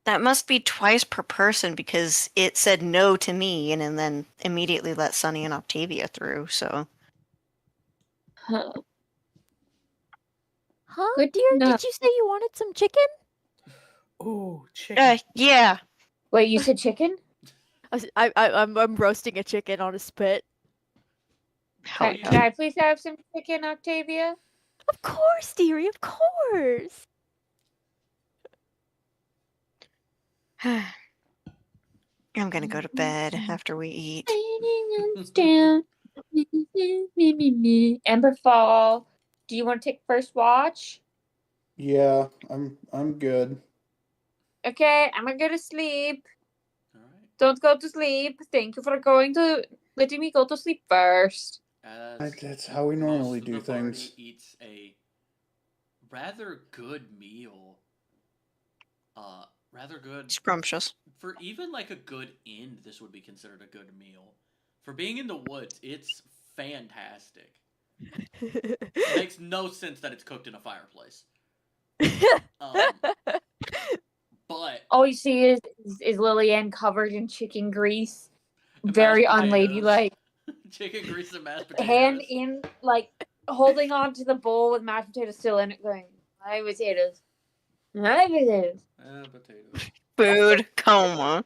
That must be twice per person because it said no to me and then immediately let Sunny and Octavia through, so.
Huh.
Huh,
Good to
dear?
know.
Did you say you wanted some chicken?
Ooh, chicken.
Yeah.
Wait, you said chicken?
I'm roasting a chicken on a spit.
Hell
Can
yeah.
I please have some chicken, Octavia?
Of course, dearie, of course.
I'm gonna go to bed after we eat.
Emberfall, do you want to take first watch?
yeah, I'm good.
Okay, I'm gonna go to sleep.
All right.
Don't go to sleep. Thank you for letting me go to sleep first.
That's how we normally
most
do
of the party
things.
eats a rather good meal. Rather good
Scrumptious.
for even like a good inn. This would be considered a good meal. For being in the woods, it's fantastic. It makes no sense that it's cooked in a fireplace. But
All you see is Lillian covered in chicken grease,
mashed
very
potatoes,
unladylike.
chicken grease and mashed potatoes.
Hand in, like holding on to the bowl with mashed potatoes still in it, going, "My potatoes, my potatoes."
Potatoes.
Food coma.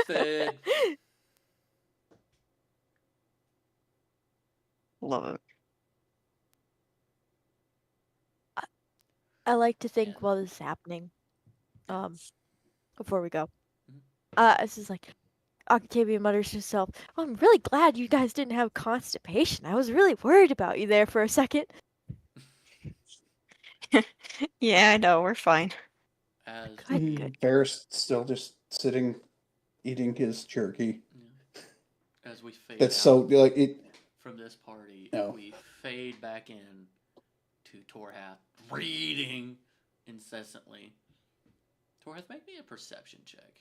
Fed.
Love it.
I like to think
Yeah.
while this is happening, before we go,
Mhm.
it's just like Octavia mutters to herself, "Oh, I'm really glad you guys didn't have constipation. I was really worried about you there for a second."
Yeah, I know, we're fine.
As
Good.
Ferris still just sitting, eating his jerky.
as we fade
That's
out
so like it.
from this party,
No.
we fade back in to Torhath reading incessantly. Torhath, make me a perception check.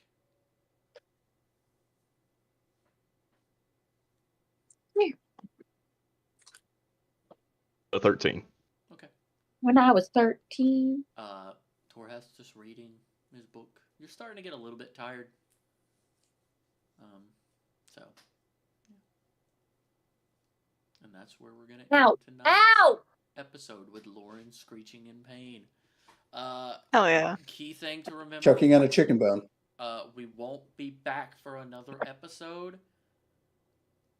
A 13.
Okay.
When I was 13.
Torhath's just reading his book. You're starting to get a little bit tired. So. Yeah. And that's where we're gonna
Ow.
end tonight's
Ow!
episode with Lauren screeching in pain.
Hell yeah.
Key thing to remember.
Choking on a chicken bone.
We won't be back for another episode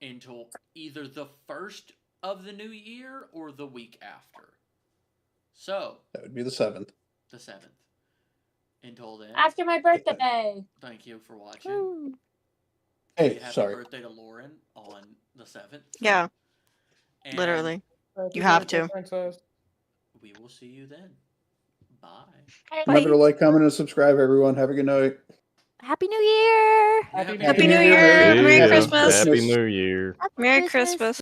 until either the first of the new year or the week after. So,
That would be the 7th.
the 7th. Until then,
After my birthday.
thank you for watching.
Woo.
Hey,
Happy
sorry.
birthday to Lauren on the 7th.
Yeah,
And
literally.
Happy
You have
birthday,
to.
Princess.
we will see you then. Bye.
Remember to like, comment, and subscribe, everyone. Have a good night.
Happy New Year!
Happy
Happy New
New
Year!
Year.
Merry
Yeah,
Christmas!
Happy New Year.
Happy
Merry Christmas!